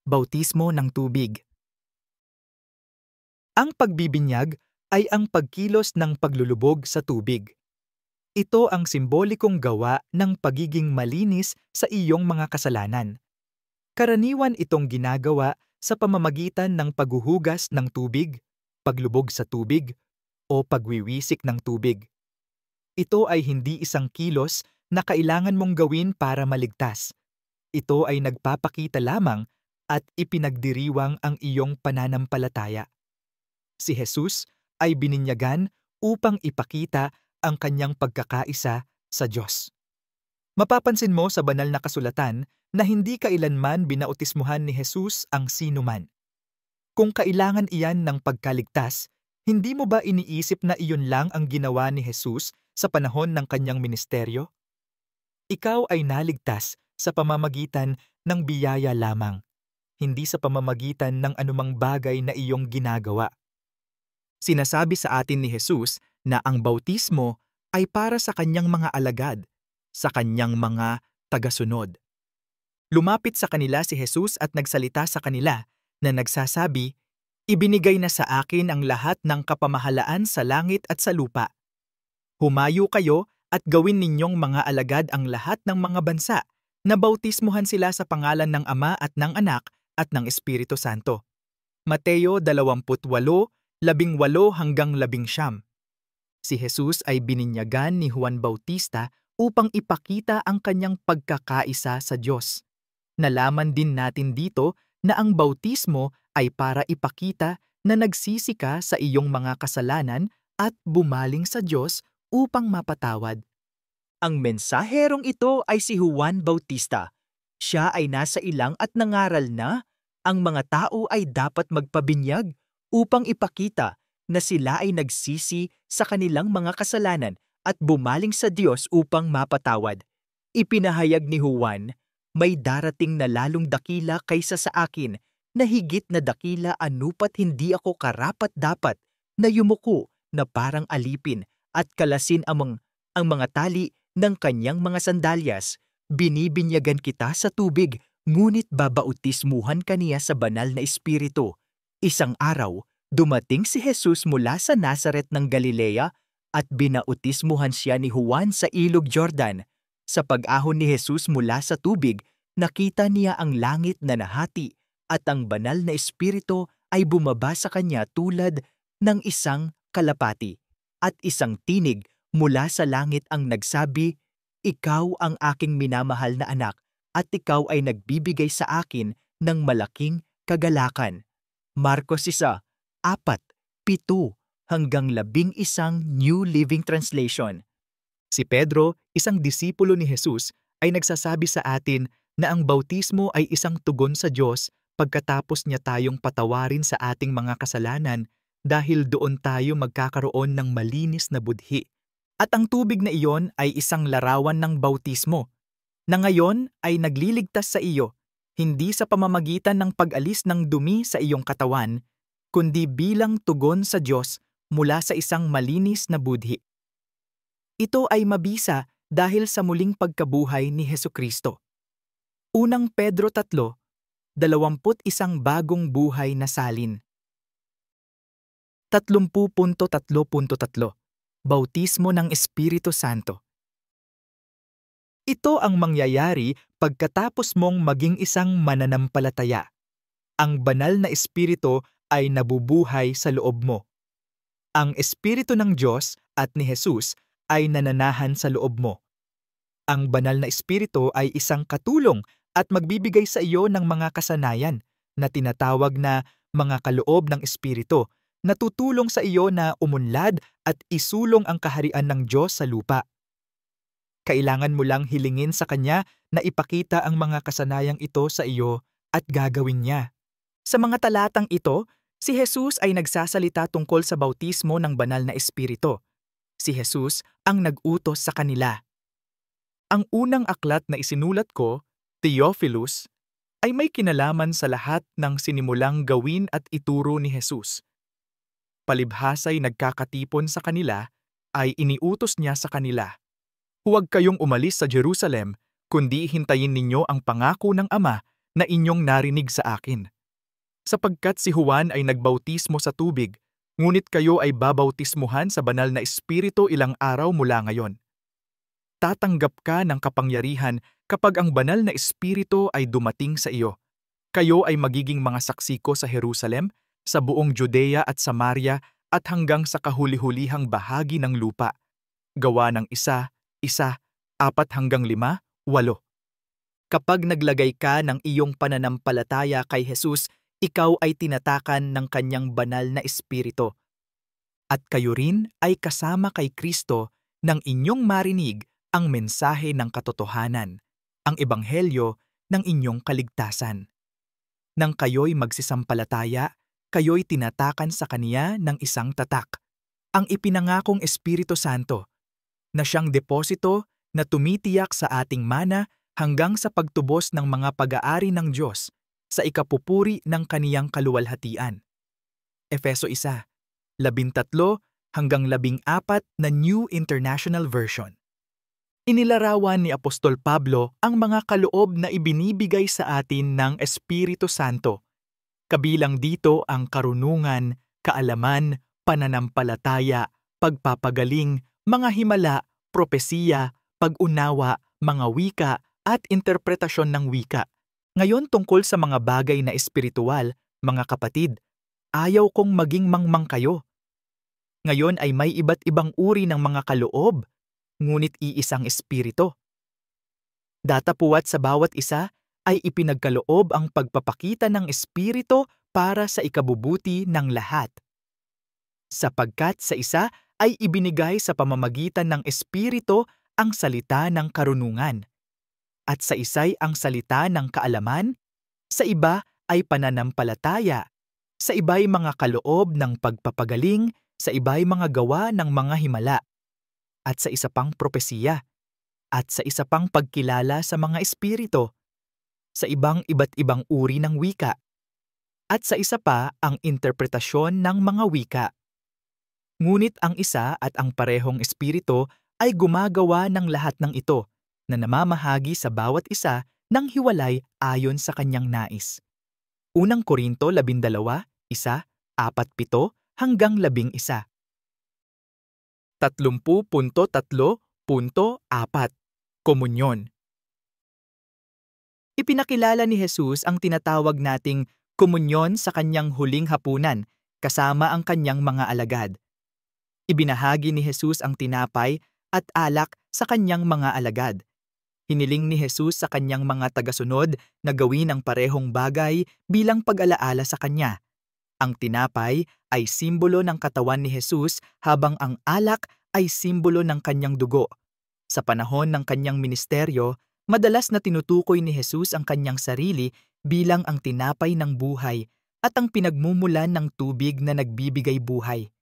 Bautismo ng tubig. Ang pagbibinyag ay ang pagkilos ng paglulubog sa tubig. Ito ang simbolikong gawa ng pagiging malinis sa iyong mga kasalanan. Karaniwan itong ginagawa sa pamamagitan ng paghuhugas ng tubig, paglubog sa tubig, o pagwiwisik ng tubig. Ito ay hindi isang kilos na kailangan mong gawin para maligtas. Ito ay nagpapakita lamang at ipinagdiriwang ang iyong pananampalataya. Si Jesus ay bininyagan upang ipakita ang kanyang pagkakaisa sa Diyos. Mapapansin mo sa banal na kasulatan na hindi kailanman binautismuhan ni Jesus ang sinuman. Kung kailangan iyan ng pagkaligtas, hindi mo ba iniisip na iyon lang ang ginawa ni Jesus sa panahon ng kanyang ministeryo? Ikaw ay naligtas sa pamamagitan ng biyaya lamang, hindi sa pamamagitan ng anumang bagay na iyong ginagawa. Sinasabi sa atin ni Jesus na ang bautismo ay para sa kanyang mga alagad, sa kanyang mga tagasunod. Lumapit sa kanila si Jesus at nagsalita sa kanila na nagsasabi, "Ibinigay na sa akin ang lahat ng kapamahalaan sa langit at sa lupa. Humayo kayo at gawin ninyong mga alagad ang lahat ng mga bansa, na bautismuhan sila sa pangalan ng Ama at ng Anak at ng Espiritu Santo." Mateo 28:18-19. Si Jesus ay bininyagan ni Juan Bautista upang ipakita ang kanyang pagkakaisa sa Diyos. Nalaman din natin dito na ang bautismo ay para ipakita na nagsisi ka sa iyong mga kasalanan at bumaling sa Diyos upang mapatawad. Ang mensaherong ito ay si Juan Bautista. Siya ay nasa ilang at nangaral na ang mga tao ay dapat magpabinyag upang ipakita na sila ay nagsisi sa kanilang mga kasalanan at bumaling sa Diyos upang mapatawad. Ipinahayag ni Juan, "May darating na lalong dakila kaysa sa akin, na higit na dakila anupat hindi ako karapat-dapat na yumuko na parang alipin at kalasin ang mga tali ng kanyang mga sandalyas. Binibinyagan kita sa tubig, ngunit babautismuhan kaniya sa banal na espiritu." Isang araw, dumating si Jesus mula sa Nazaret ng Galilea at binautismuhan siya ni Juan sa ilog Jordan. Sa pag-ahon ni Jesus mula sa tubig, nakita niya ang langit na nahati at ang banal na espiritu ay bumaba sa kanya tulad ng isang kalapati. At isang tinig mula sa langit ang nagsabi, "Ikaw ang aking minamahal na anak at ikaw ay nagbibigay sa akin ng malaking kagalakan." Marcos 1:4-7 New Living Translation. Si Pedro, isang disipulo ni Jesus, ay nagsasabi sa atin na ang bautismo ay isang tugon sa Diyos pagkatapos niya tayong patawarin sa ating mga kasalanan dahil doon tayo magkakaroon ng malinis na budhi. At ang tubig na iyon ay isang larawan ng bautismo, na ngayon ay nagliligtas sa iyo, hindi sa pamamagitan ng pag-alis ng dumi sa iyong katawan, kundi bilang tugon sa Diyos mula sa isang malinis na budhi. Ito ay mabisa dahil sa muling pagkabuhay ni Hesukristo. Unang Pedro 3:21 bagong buhay na salin. 30.3 Bautismo ng Espiritu Santo. Ito ang mangyayari pagkatapos mong maging isang mananampalataya. Ang banal na espiritu ay nabubuhay sa loob mo. Ang espiritu ng Diyos at ni Jesus ay nananahan sa loob mo. Ang banal na espiritu ay isang katulong at magbibigay sa iyo ng mga kasanayan na tinatawag na mga kaloob ng espiritu na tutulong sa iyo na umunlad at isulong ang kaharian ng Diyos sa lupa. Kailangan mo lang hilingin sa Kanya na ipakita ang mga kasanayang ito sa iyo at gagawin niya. Sa mga talatang ito, si Jesus ay nagsasalita tungkol sa bautismo ng banal na espiritu. Si Jesus ang nag-utos sa kanila. Ang unang aklat na isinulat ko, Theophilus, ay may kinalaman sa lahat ng sinimulang gawin at ituro ni Jesus. Palibhasa'y nagkakatipon sa kanila, ay iniutos niya sa kanila, "Huwag kayong umalis sa Jerusalem, kundi hintayin ninyo ang pangako ng Ama na inyong narinig sa akin. Sapagkat si Juan ay nagbautismo sa tubig, ngunit kayo ay babautismuhan sa banal na espiritu ilang araw mula ngayon. Tatanggap ka ng kapangyarihan kapag ang banal na espiritu ay dumating sa iyo. Kayo ay magiging mga saksi ko sa Jerusalem, sa buong Judea at Samaria at hanggang sa kahuli-hulihang bahagi ng lupa." Gawa ng 1:4-5. Kapag naglagay ka ng iyong pananampalataya kay Jesus, ikaw ay tinatakan ng kanyang banal na espiritu. At kayo rin ay kasama kay Kristo nang inyong marinig ang mensahe ng katotohanan, ang ebanghelyo ng inyong kaligtasan. Nang kayo'y magsisampalataya, kayo'y tinatakan sa Kaniya ng isang tatak, ang ipinangakong Espiritu Santo, na siyang deposito na tumitiyak sa ating mana hanggang sa pagtubos ng mga pag-aari ng Diyos sa ikapupuri ng Kaniyang kaluwalhatian. Efeso 1:13-14 na New International Version. Inilarawan ni Apostol Pablo ang mga kaloob na ibinibigay sa atin ng Espiritu Santo. Kabilang dito ang karunungan, kaalaman, pananampalataya, pagpapagaling, mga himala, propesiya, pag-unawa, mga wika, at interpretasyon ng wika. Ngayon tungkol sa mga bagay na espiritual, mga kapatid, ayaw kong maging mangmang kayo. Ngayon ay may iba't ibang uri ng mga kaloob, ngunit iisang espiritu. Datapuwat sa bawat isa ay ipinagkaloob ang pagpapakita ng espiritu para sa ikabubuti ng lahat. Sapagkat sa isa ay ibinigay sa pamamagitan ng espiritu ang salita ng karunungan, at sa isa'y ang salita ng kaalaman, sa iba ay pananampalataya, sa iba'y mga kaloob ng pagpapagaling, sa iba'y mga gawa ng mga himala, at sa isa pang propesiya, at sa isa pang pagkilala sa mga espiritu, sa iba't ibang uri ng wika, at sa isa pa ang interpretasyon ng mga wika. Ngunit ang isa at ang parehong espiritu ay gumagawa ng lahat ng ito, na namamahagi sa bawat isa ng hiwalay ayon sa kanyang nais. Unang Korinto 12:1-4-11. 30.3.4 Komunyon. Ipinakilala ni Jesus ang tinatawag nating komunyon sa kanyang huling hapunan kasama ang kanyang mga alagad. Ibinahagi ni Jesus ang tinapay at alak sa kanyang mga alagad. Hiniling ni Jesus sa kanyang mga tagasunod na gawin ang parehong bagay bilang pag-alaala sa kanya. Ang tinapay ay simbolo ng katawan ni Jesus habang ang alak ay simbolo ng kanyang dugo. Sa panahon ng kanyang ministeryo, madalas na tinutukoy ni Jesus ang kanyang sarili bilang ang tinapay ng buhay at ang pinagmumulan ng tubig na nagbibigay buhay.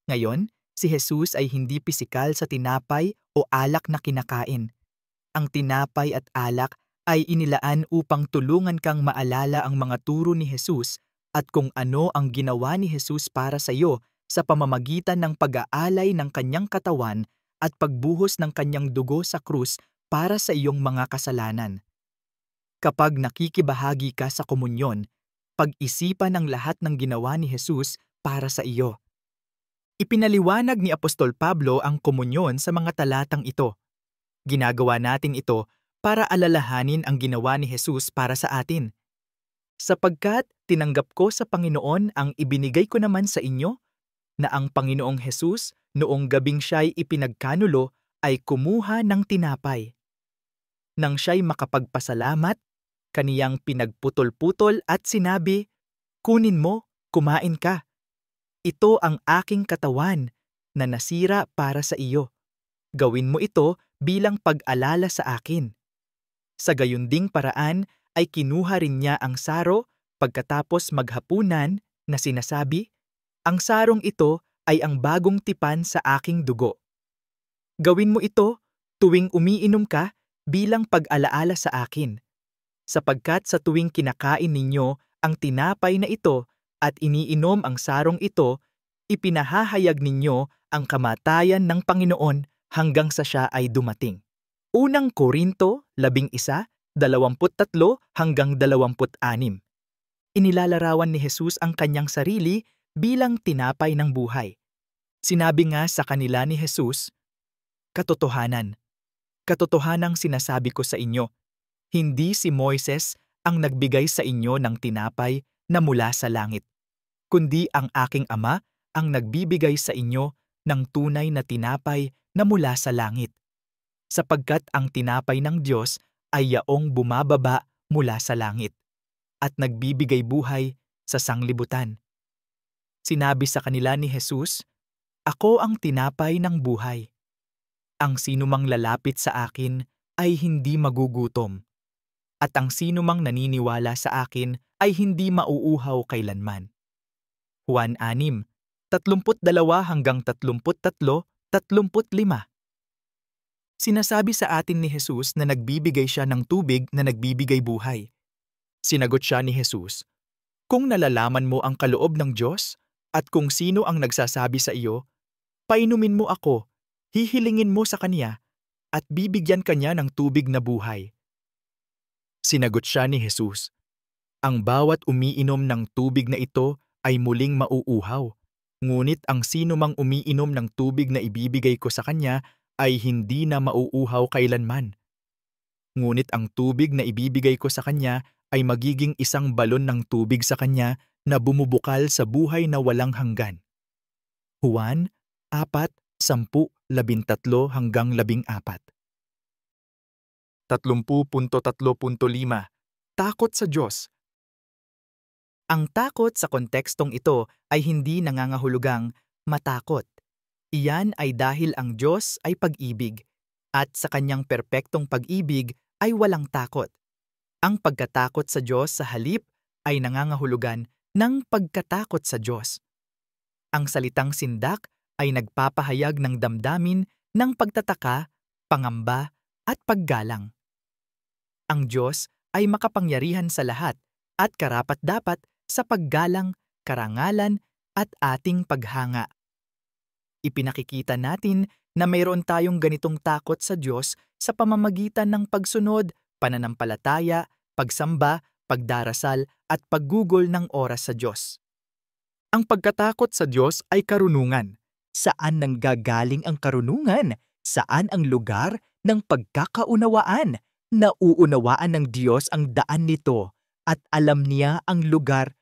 Ngayon, si Jesus ay hindi pisikal sa tinapay o alak na kinakain. Ang tinapay at alak ay inilaan upang tulungan kang maalala ang mga turo ni Jesus at kung ano ang ginawa ni Jesus para sa iyo sa pamamagitan ng pag-aalay ng kanyang katawan at pagbuhos ng kanyang dugo sa krus para sa iyong mga kasalanan. Kapag nakikibahagi ka sa komunyon, pag-isipan ang lahat ng ginawa ni Jesus para sa iyo. Ipinaliwanag ni Apostol Pablo ang komunyon sa mga talatang ito. Ginagawa natin ito para alalahanin ang ginawa ni Jesus para sa atin. Sapagkat tinanggap ko sa Panginoon ang ibinigay ko naman sa inyo, na ang Panginoong Jesus noong gabing siya'y ipinagkanulo ay kumuha ng tinapay. Nang siya'y makapagpasalamat, kaniyang pinagputol-putol at sinabi, "Kunin mo, kumain ka. Ito ang aking katawan na nasira para sa iyo. Gawin mo ito bilang pag-alala sa akin." Sa gayunding paraan ay kinuha rin niya ang saro pagkatapos maghapunan na sinasabi, "Ang sarong ito ay ang bagong tipan sa aking dugo. Gawin mo ito tuwing umiinom ka bilang pag-alaala sa akin. Sapagkat sa tuwing kinakain ninyo ang tinapay na ito at iniinom ang sarong ito, ipinahahayag ninyo ang kamatayan ng Panginoon hanggang sa siya ay dumating." Unang Korinto 11:23-26. Inilalarawan ni Jesus ang kanyang sarili bilang tinapay ng buhay. Sinabi nga sa kanila ni Jesus, "Katotohanan, katotohanang sinasabi ko sa inyo, hindi si Moises ang nagbigay sa inyo ng tinapay na mula sa langit, kundi ang aking Ama ang nagbibigay sa inyo ng tunay na tinapay na mula sa langit. Sapagkat ang tinapay ng Diyos ay yaong bumababa mula sa langit at nagbibigay buhay sa sanglibutan." Sinabi sa kanila ni Jesus, "Ako ang tinapay ng buhay. Ang sinumang lalapit sa akin ay hindi magugutom, at ang sinumang naniniwala sa akin ay hindi mauuhaw kailanman." Juan 6:32-33-35. Sinasabi sa atin ni Jesus na nagbibigay siya ng tubig na nagbibigay buhay. Sinagot siya ni Jesus, "Kung nalalaman mo ang kaloob ng Diyos at kung sino ang nagsasabi sa iyo, painumin mo ako, hihilingin mo sa kanya, at bibigyan kanya ng tubig na buhay." Sinagot siya ni Jesus, "Ang bawat umiinom ng tubig na ito ay muling mauuhaw, ngunit ang sino mang umiinom ng tubig na ibibigay ko sa kanya ay hindi na mauuhaw kailanman. Ngunit ang tubig na ibibigay ko sa kanya ay magiging isang balon ng tubig sa kanya na bumubukal sa buhay na walang hanggan." Juan 4:10-13-14. 30.3.5 Takot sa Diyos. Ang takot sa kontekstong ito ay hindi nangangahulugang matakot. Iyan ay dahil ang Diyos ay pag-ibig, at sa kanyang perpektong pag-ibig ay walang takot. Ang pagkatakot sa Diyos sa halip ay nangangahulugan ng pagkatakot sa Diyos. Ang salitang sindak ay nagpapahayag ng damdamin ng pagtataka, pangamba, at paggalang. Ang Diyos ay makapangyarihan sa lahat at karapat-dapat sa paggalang, karangalan, at ating paghanga. Ipinakikita natin na mayroon tayong ganitong takot sa Diyos sa pamamagitan ng pagsunod, pananampalataya, pagsamba, pagdarasal, at paggugol ng oras sa Diyos. Ang pagkatakot sa Diyos ay karunungan, Saan nanggagaling ang karunungan? Saan ang lugar ng pagkakaunawaan? Nauunawaan ng Diyos ang daan nito at alam niya ang lugar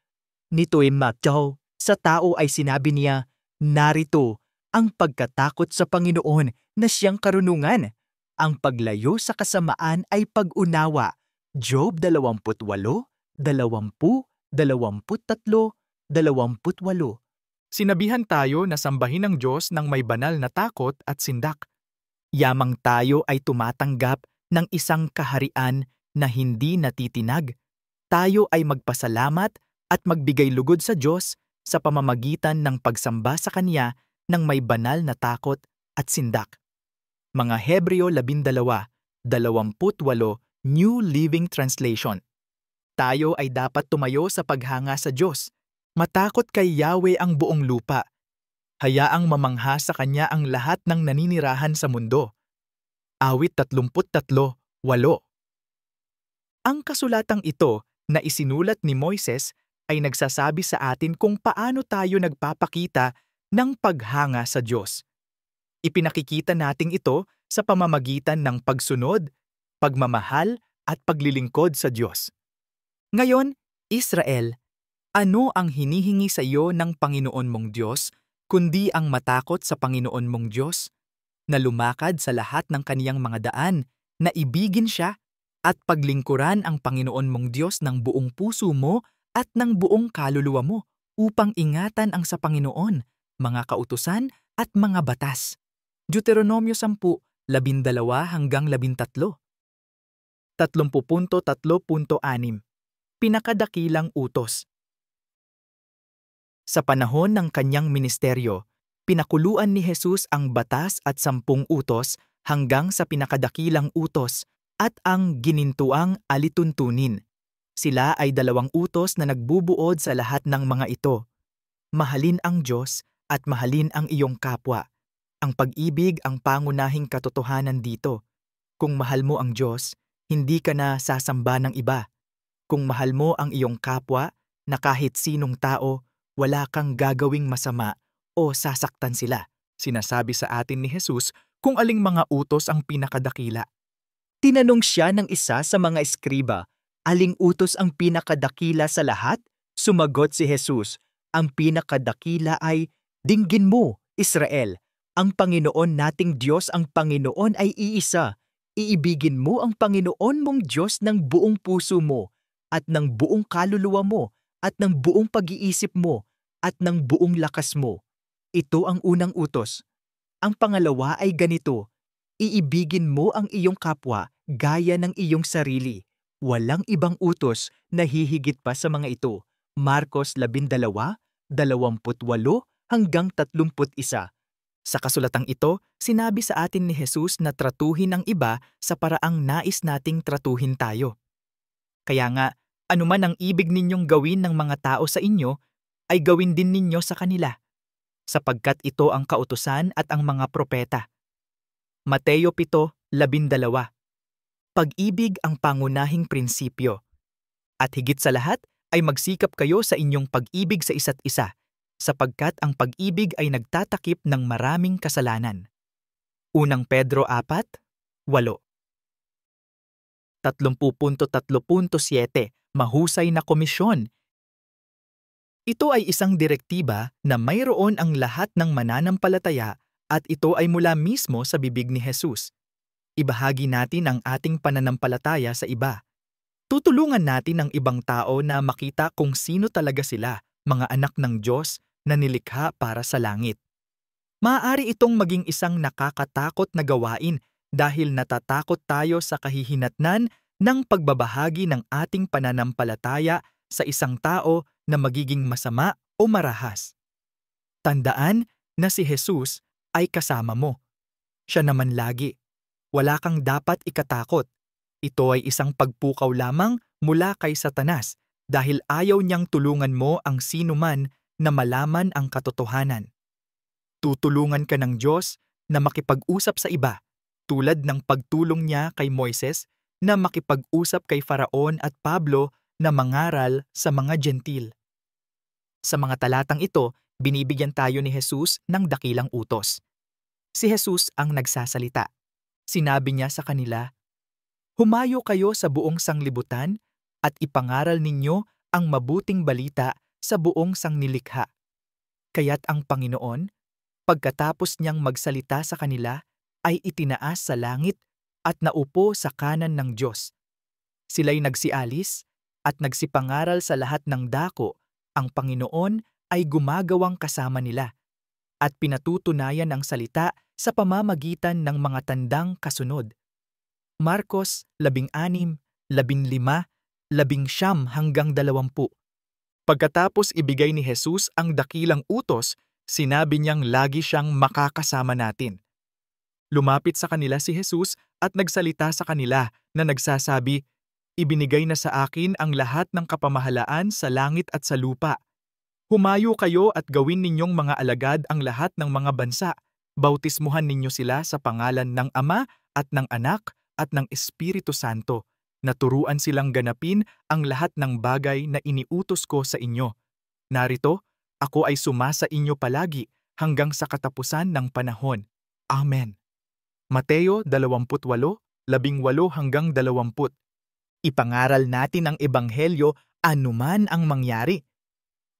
nito'y Matthew. Sa tao ay sinabi niya, narito ang pagkatakot sa Panginoon na siyang karunungan. Ang paglayo sa kasamaan ay pag-unawa. Job 28, 20, 23, 28. Sinabihan tayo na sambahin ang Diyos ng may banal na takot at sindak. Yamang tayo ay tumatanggap ng isang kaharian na hindi natitinag. Tayo ay magpasalamat at magbigay lugod sa Diyos sa pamamagitan ng pagsamba sa Kanya ng may banal na takot at sindak. Mga Hebreo 12:28 New Living Translation. Tayo ay dapat tumayo sa paghanga sa Diyos. Matakot kay Yahweh ang buong lupa. Hayaang mamangha sa Kanya ang lahat ng naninirahan sa mundo. Awit 33:8. Ang kasulatang ito na isinulat ni Moises ay nagsasabi sa atin kung paano tayo nagpapakita ng paghanga sa Diyos. Ipinakikita natin ito sa pamamagitan ng pagsunod, pagmamahal at paglilingkod sa Diyos. Ngayon, Israel, ano ang hinihingi sa iyo ng Panginoon mong Diyos, kundi ang matakot sa Panginoon mong Diyos, na lumakad sa lahat ng kaniyang mga daan, na ibigin siya, at paglingkuran ang Panginoon mong Diyos ng buong puso mo at ng buong kaluluwa mo, upang ingatan ang sa Panginoon, mga kautusan at mga batas. Deuteronomio 10:12-13. 30.3.6 Pinakadakilang utos. Sa panahon ng kanyang ministeryo, pinakuluan ni Jesus ang batas at 10 utos hanggang sa pinakadakilang utos at ang ginintuang alituntunin. Sila ay 2 utos na nagbubuod sa lahat ng mga ito. Mahalin ang Diyos at mahalin ang iyong kapwa. Ang pag-ibig ang pangunahing katotohanan dito. Kung mahal mo ang Diyos, hindi ka na sasamba ng iba. Kung mahal mo ang iyong kapwa, na kahit sinong tao, wala kang gagawing masama o sasaktan sila. Sinasabi sa atin ni Jesus kung aling mga utos ang pinakadakila. Tinanong siya ng isa sa mga eskriba, aling utos ang pinakadakila sa lahat? Sumagot si Jesus, ang pinakadakila ay, dinggin mo, Israel, ang Panginoon nating Diyos ang Panginoon ay iisa. Iibigin mo ang Panginoon mong Diyos ng buong puso mo, at ng buong kaluluwa mo, at ng buong pag-iisip mo, at ng buong lakas mo. Ito ang unang utos. Ang pangalawa ay ganito, iibigin mo ang iyong kapwa gaya ng iyong sarili. Walang ibang utos na hihigit pa sa mga ito. Marcos 12:28-31. Sa kasulatang ito, sinabi sa atin ni Jesus na tratuhin ang iba sa paraang nais nating tratuhin tayo. Kaya nga, anuman ang ibig ninyong gawin ng mga tao sa inyo, ay gawin din ninyo sa kanila, sapagkat ito ang kautusan at ang mga propeta. Mateo 7:12. Pag-ibig ang pangunahing prinsipyo. At higit sa lahat ay magsikap kayo sa inyong pag-ibig sa isa't isa, sapagkat ang pag-ibig ay nagtatakip ng maraming kasalanan. Unang Pedro 4:8. 30.3.7 Mahusay na komisyon. Ito ay isang direktiba na mayroon ang lahat ng mananampalataya at ito ay mula mismo sa bibig ni Jesus. Ibahagi natin ang ating pananampalataya sa iba. Tutulungan natin ang ibang tao na makita kung sino talaga sila, mga anak ng Diyos na nilikha para sa langit. Maaari itong maging isang nakakatakot na gawain dahil natatakot tayo sa kahihinatnan ng pagbabahagi ng ating pananampalataya sa isang tao na magiging masama o marahas. Tandaan na si Jesus ay kasama mo. Siya naman lagi. Wala kang dapat ikatakot. Ito ay isang pagpukaw lamang mula kay Satanas dahil ayaw niyang tulungan mo ang sinuman na malaman ang katotohanan. Tutulungan ka ng Diyos na makipag-usap sa iba, tulad ng pagtulong niya kay Moises na makipag-usap kay Faraon at Pablo na mangaral sa mga Gentil. Sa mga talatang ito, Binibigyan tayo ni Jesus ng dakilang utos. Si Jesus ang nagsasalita. Sinabi niya sa kanila, "Humayo kayo sa buong sanglibutan at ipangaral ninyo ang mabuting balita sa buong sangnilikha." Kaya't ang Panginoon, pagkatapos niyang magsalita sa kanila, ay itinaas sa langit at naupo sa kanan ng Diyos. Sila'y nagsialis at nagsipangaral sa lahat ng dako. Ang Panginoon ay gumagawang kasama nila at pinatutunayan ang salita sa pamamagitan ng mga tandang kasunod. Marcos 16, 15, 19 hanggang 20. Pagkatapos ibigay ni Jesus ang dakilang utos, sinabi niyang lagi siyang makakasama natin. Lumapit sa kanila si Jesus at nagsalita sa kanila na nagsasabi, "Ibinigay na sa akin ang lahat ng kapamahalaan sa langit at sa lupa. Humayo kayo at gawin ninyong mga alagad ang lahat ng mga bansa. Bautismuhan ninyo sila sa pangalan ng Ama at ng Anak at ng Espiritu Santo. Naturuan silang ganapin ang lahat ng bagay na iniutos ko sa inyo. Narito, ako ay sumasa inyo palagi hanggang sa katapusan ng panahon. Amen." Mateo 28:18 hanggang 20. Ipangaral natin ang ebanghelyo anuman ang mangyari.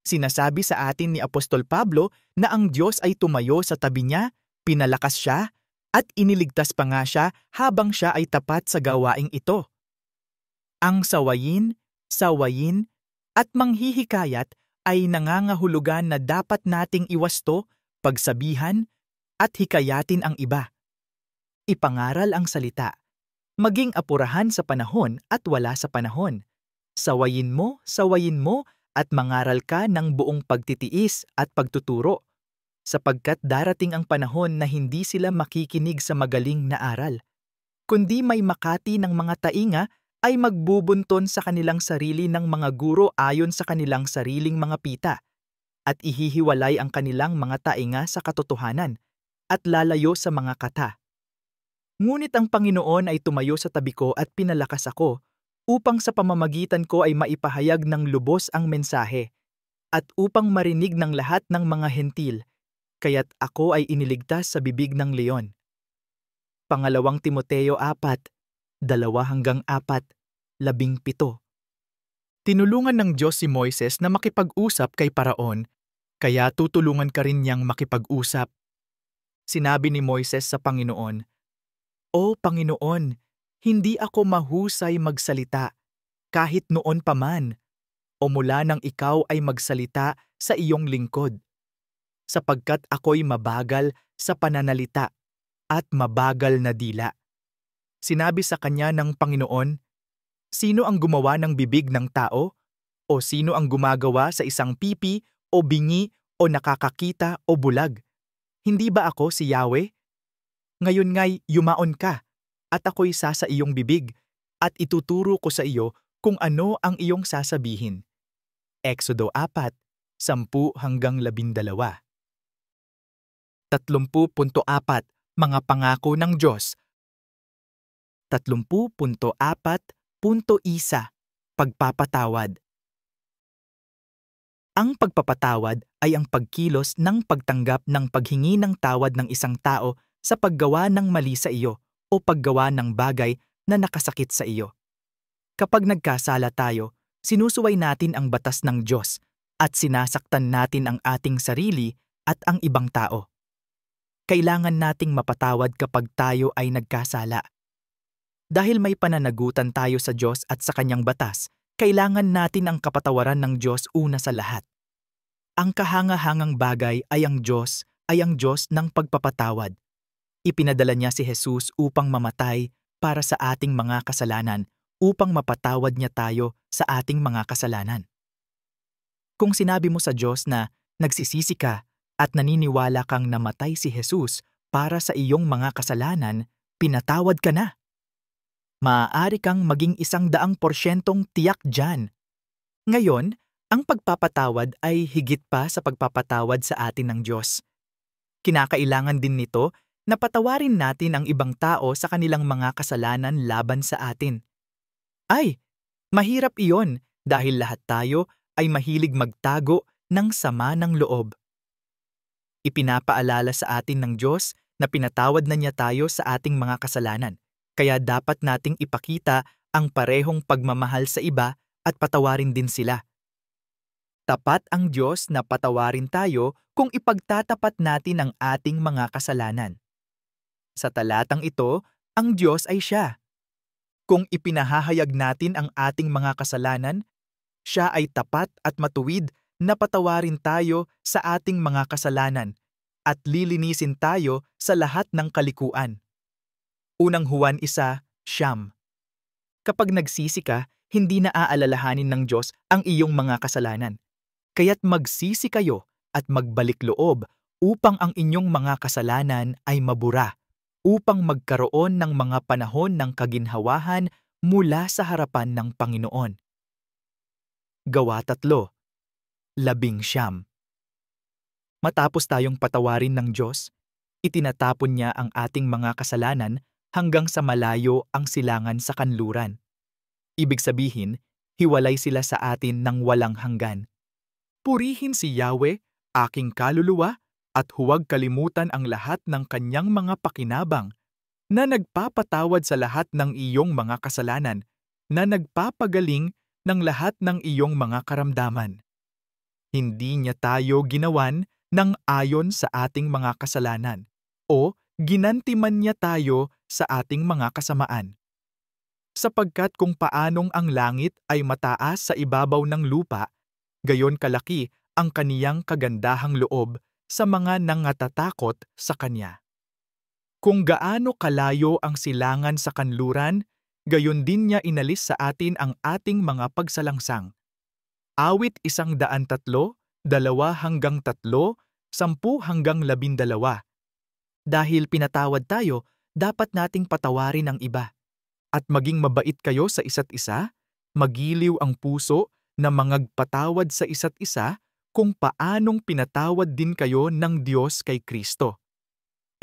Sinasabi sa atin ni Apostol Pablo na ang Diyos ay tumayo sa tabi niya, pinalakas siya, at iniligtas pa nga siya habang siya ay tapat sa gawaing ito. Ang sawayin, at manghihikayat ay nangangahulugan na dapat nating iwasto, pagsabihan, at hikayatin ang iba. Ipangaral ang salita. Maging apurahan sa panahon at wala sa panahon. Sawayin mo, at mangaral ka ng buong pagtitiis at pagtuturo, sapagkat darating ang panahon na hindi sila makikinig sa magaling na aral, kundi may makati ng mga tainga ay magbubunton sa kanilang sarili ng mga guro ayon sa kanilang sariling mga pita, at ihihiwalay ang kanilang mga tainga sa katotohanan, at lalayo sa mga kata. Ngunit ang Panginoon ay tumayo sa tabi ko at pinalakas ako, upang sa pamamagitan ko ay maipahayag ng lubos ang mensahe, at upang marinig ng lahat ng mga hentil, kaya't ako ay iniligtas sa bibig ng leon. Pangalawang Timoteo 4:2-4, 17. Tinulungan ng Diyos si Moises na makipag-usap kay Paraon, kaya tutulungan ka rin niyang makipag-usap. Sinabi ni Moises sa Panginoon, "O Panginoon, hindi ako mahusay magsalita, kahit noon pa man, o mula nang ikaw ay magsalita sa iyong lingkod, sapagkat ako'y mabagal sa pananalita at mabagal na dila." Sinabi sa kanya ng Panginoon, "Sino ang gumawa ng bibig ng tao? O sino ang gumagawa sa isang pipi o bingi o nakakakita o bulag? Hindi ba ako si Yahweh? Ngayon nga'y yumaon ka, at ako'y sasa iyong bibig, at ituturo ko sa iyo kung ano ang iyong sasabihin." Exodo 4:10-12. 30.4 Mga pangako ng Diyos. 30.4.1 Pagpapatawad. Ang pagpapatawad ay ang pagkilos ng pagtanggap ng paghingi ng tawad ng isang tao sa paggawa ng mali sa iyo o paggawa ng bagay na nakasakit sa iyo. Kapag nagkasala tayo, sinusuway natin ang batas ng Diyos at sinasaktan natin ang ating sarili at ang ibang tao. Kailangan nating mapatawad kapag tayo ay nagkasala. Dahil may pananagutan tayo sa Diyos at sa Kanyang batas, kailangan natin ang kapatawaran ng Diyos una sa lahat. Ang kahangahangang bagay ay ang Diyos ng pagpapatawad. Ipinadala niya si Jesus upang mamatay para sa ating mga kasalanan, upang mapatawad niya tayo sa ating mga kasalanan. Kung sinabi mo sa Diyos na nagsisisi ka at naniniwala kang namatay si Jesus para sa iyong mga kasalanan, pinatawad ka na. Maaari kang maging 100% tiyak dyan. Ngayon, ang pagpapatawad ay higit pa sa pagpapatawad sa atin ng Diyos. Kinakailangan din nito na patawarin natin ang ibang tao sa kanilang mga kasalanan laban sa atin. Ay, mahirap iyon dahil lahat tayo ay mahilig magtago ng sama ng loob. Ipinapaalala sa atin ng Diyos na pinatawad na niya tayo sa ating mga kasalanan, kaya dapat nating ipakita ang parehong pagmamahal sa iba at patawarin din sila. Tapat ang Diyos na patawarin tayo kung ipagtatapat natin ang ating mga kasalanan. Sa talatang ito, ang Diyos ay siya. Kung ipinahahayag natin ang ating mga kasalanan, siya ay tapat at matuwid na patawarin tayo sa ating mga kasalanan at lilinisin tayo sa lahat ng kalikuan. Unang Juan 1:9. Kapag nagsisi ka, hindi na aalalahanin ng Diyos ang iyong mga kasalanan. Kaya't magsisi kayo at magbalik loob upang ang inyong mga kasalanan ay mabura, upang magkaroon ng mga panahon ng kaginhawahan mula sa harapan ng Panginoon. Gawa 3:19. Matapos tayong patawarin ng Diyos, itinatapon niya ang ating mga kasalanan hanggang sa malayo ang silangan sa kanluran. Ibig sabihin, hiwalay sila sa atin ng walang hanggan. Purihin si Yahweh, aking kaluluwa, at huwag kalimutan ang lahat ng kanyang mga pakinabang, na nagpapatawad sa lahat ng iyong mga kasalanan, na nagpapagaling ng lahat ng iyong mga karamdaman. Hindi niya tayo ginawan ng ayon sa ating mga kasalanan, o ginantiman niya tayo sa ating mga kasamaan. Sapagkat kung paanong ang langit ay mataas sa ibabaw ng lupa, gayon kalaki ang kaniyang kagandahang loob sa mga nangatatakot sa Kanya. Kung gaano kalayo ang silangan sa kanluran, gayon din niya inalis sa atin ang ating mga pagsalangsang. Awit 103, 2-3, 10-12. Dahil pinatawad tayo, dapat nating patawarin ang iba. At maging mabait kayo sa isa't isa, magiliw ang puso na mangagpatawad sa isa't isa kung paanong pinatawad din kayo ng Diyos kay Kristo.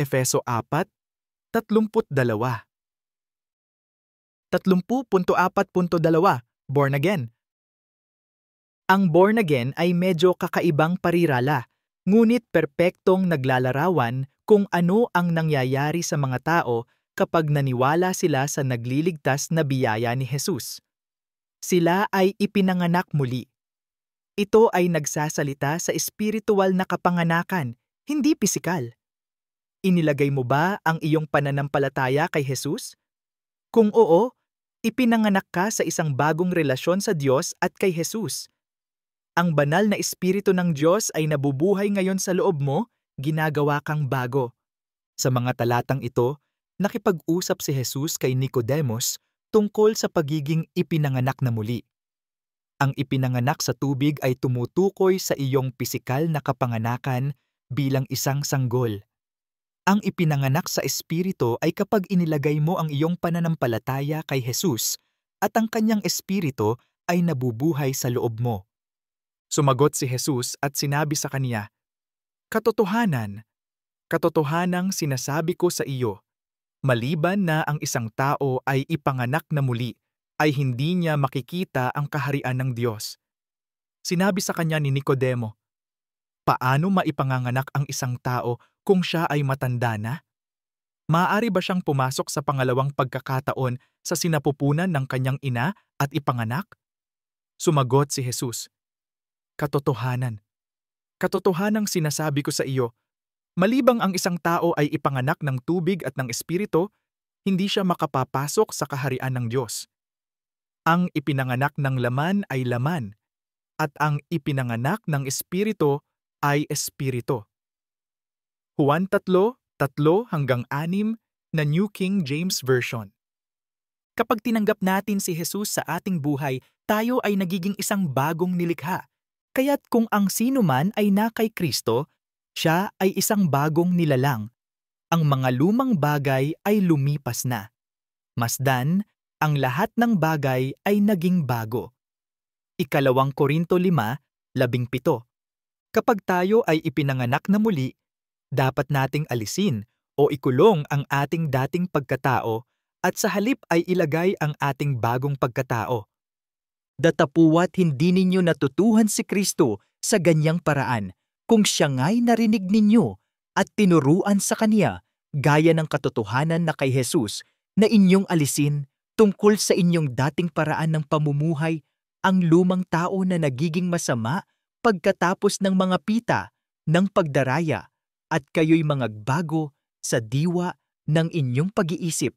Efeso 4:32. 30.4.2 Born Again. Ang born again ay medyo kakaibang parirala, ngunit perpektong naglalarawan kung ano ang nangyayari sa mga tao kapag naniwala sila sa nagliligtas na biyaya ni Jesus. Sila ay ipinanganak muli. Ito ay nagsasalita sa espiritual na kapanganakan, hindi pisikal. Inilagay mo ba ang iyong pananampalataya kay Jesus? Kung oo, ipinanganak ka sa isang bagong relasyon sa Diyos at kay Jesus. Ang banal na espiritu ng Diyos ay nabubuhay ngayon sa loob mo, ginagawa kang bago. Sa mga talatang ito, nakipag-usap si Jesus kay Nicodemos tungkol sa pagiging ipinanganak na muli. Ang ipinanganak sa tubig ay tumutukoy sa iyong pisikal na kapanganakan bilang isang sanggol. Ang ipinanganak sa espiritu ay kapag inilagay mo ang iyong pananampalataya kay Jesus at ang kanyang espiritu ay nabubuhay sa loob mo. Sumagot si Jesus at sinabi sa kanya, "Katotohanan, katotohanang sinasabi ko sa iyo, maliban na ang isang tao ay ipanganak na muli, ay hindi niya makikita ang kaharian ng Diyos." Sinabi sa kanya ni Nicodemo, "Paano maipanganganak ang isang tao kung siya ay matanda na? Maaari ba siyang pumasok sa pangalawang pagkakataon sa sinapupunan ng kanyang ina at ipanganak?" Sumagot si Jesus, "Katotohanan, katotohanang sinasabi ko sa iyo, malibang ang isang tao ay ipanganak ng tubig at ng espiritu, hindi siya makapapasok sa kaharian ng Diyos. Ang ipinanganak ng laman ay laman, at ang ipinanganak ng espiritu ay espiritu." Juan 3:3-6 na New King James Version. Kapag tinanggap natin si Jesus sa ating buhay, tayo ay nagiging isang bagong nilikha. Kaya't kung ang sino man ay na kay Kristo, siya ay isang bagong nilalang. Ang mga lumang bagay ay lumipas na. Masdan, ang lahat ng bagay ay naging bago. 2 Korinto 5:17. Kapag tayo ay ipinanganak na muli, dapat nating alisin o ikulong ang ating dating pagkatao at sa halip ay ilagay ang ating bagong pagkatao. Datapuwat hindi ninyo natutuhan si Kristo sa ganyang paraan, kung siya nga'y narinig ninyo at tinuruan sa kaniya gaya ng katotohanan na kay Jesus na inyong alisin tungkol sa inyong dating paraan ng pamumuhay ang lumang tao na nagiging masama pagkatapos ng mga pita ng pagdaraya at kayo'y mangagbago sa diwa ng inyong pag-iisip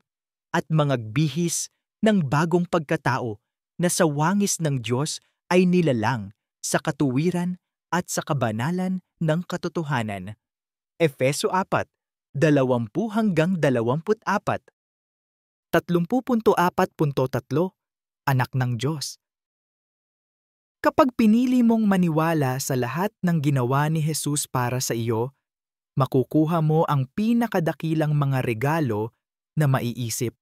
at mangagbihis ng bagong pagkatao na sa wangis ng Diyos ay nilalang sa katuwiran at sa kabanalan ng katotohanan. Efeso 4:20-24. 30.4.3 Anak ng Diyos. Kapag pinili mong maniwala sa lahat ng ginawa ni Jesus para sa iyo, makukuha mo ang pinakadakilang mga regalo na maiisip.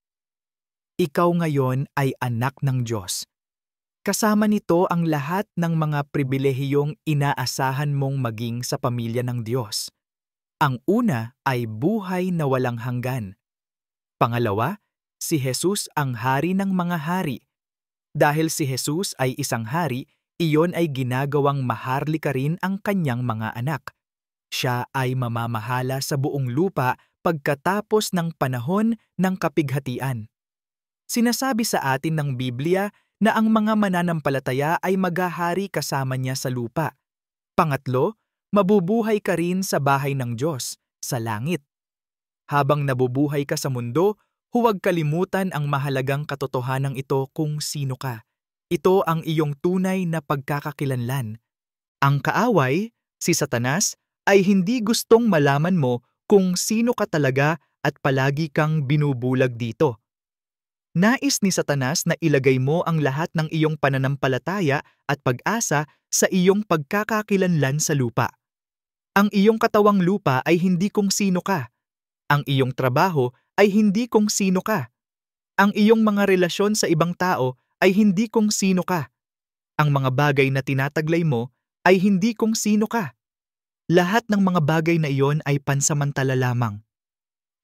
Ikaw ngayon ay anak ng Diyos. Kasama nito ang lahat ng mga pribilehiyong inaasahan mong maging sa pamilya ng Diyos. Ang una ay buhay na walang hanggan. Pangalawa, si Jesus ang hari ng mga hari. Dahil si Jesus ay isang hari, iyon ay ginagawang maharlika rin ang kanyang mga anak. Siya ay mamamahala sa buong lupa pagkatapos ng panahon ng kapighatian. Sinasabi sa atin ng Biblia na ang mga mananampalataya ay maghahari kasama niya sa lupa. Pangatlo, mabubuhay ka rin sa bahay ng Diyos, sa langit. Habang nabubuhay ka sa mundo, huwag kalimutan ang mahalagang katotohanan ito kung sino ka. Ito ang iyong tunay na pagkakakilanlan. Ang kaaway, si Satanas, ay hindi gustong malaman mo kung sino ka talaga at palagi kang binubulag dito. Nais ni Satanas na ilagay mo ang lahat ng iyong pananampalataya at pag-asa sa iyong pagkakakilanlan sa lupa. Ang iyong katawang lupa ay hindi kung sino ka. Ang iyong trabaho ay hindi kung sino ka. Ang iyong mga relasyon sa ibang tao ay hindi kung sino ka. Ang mga bagay na tinataglay mo ay hindi kung sino ka. Lahat ng mga bagay na iyon ay pansamantala lamang.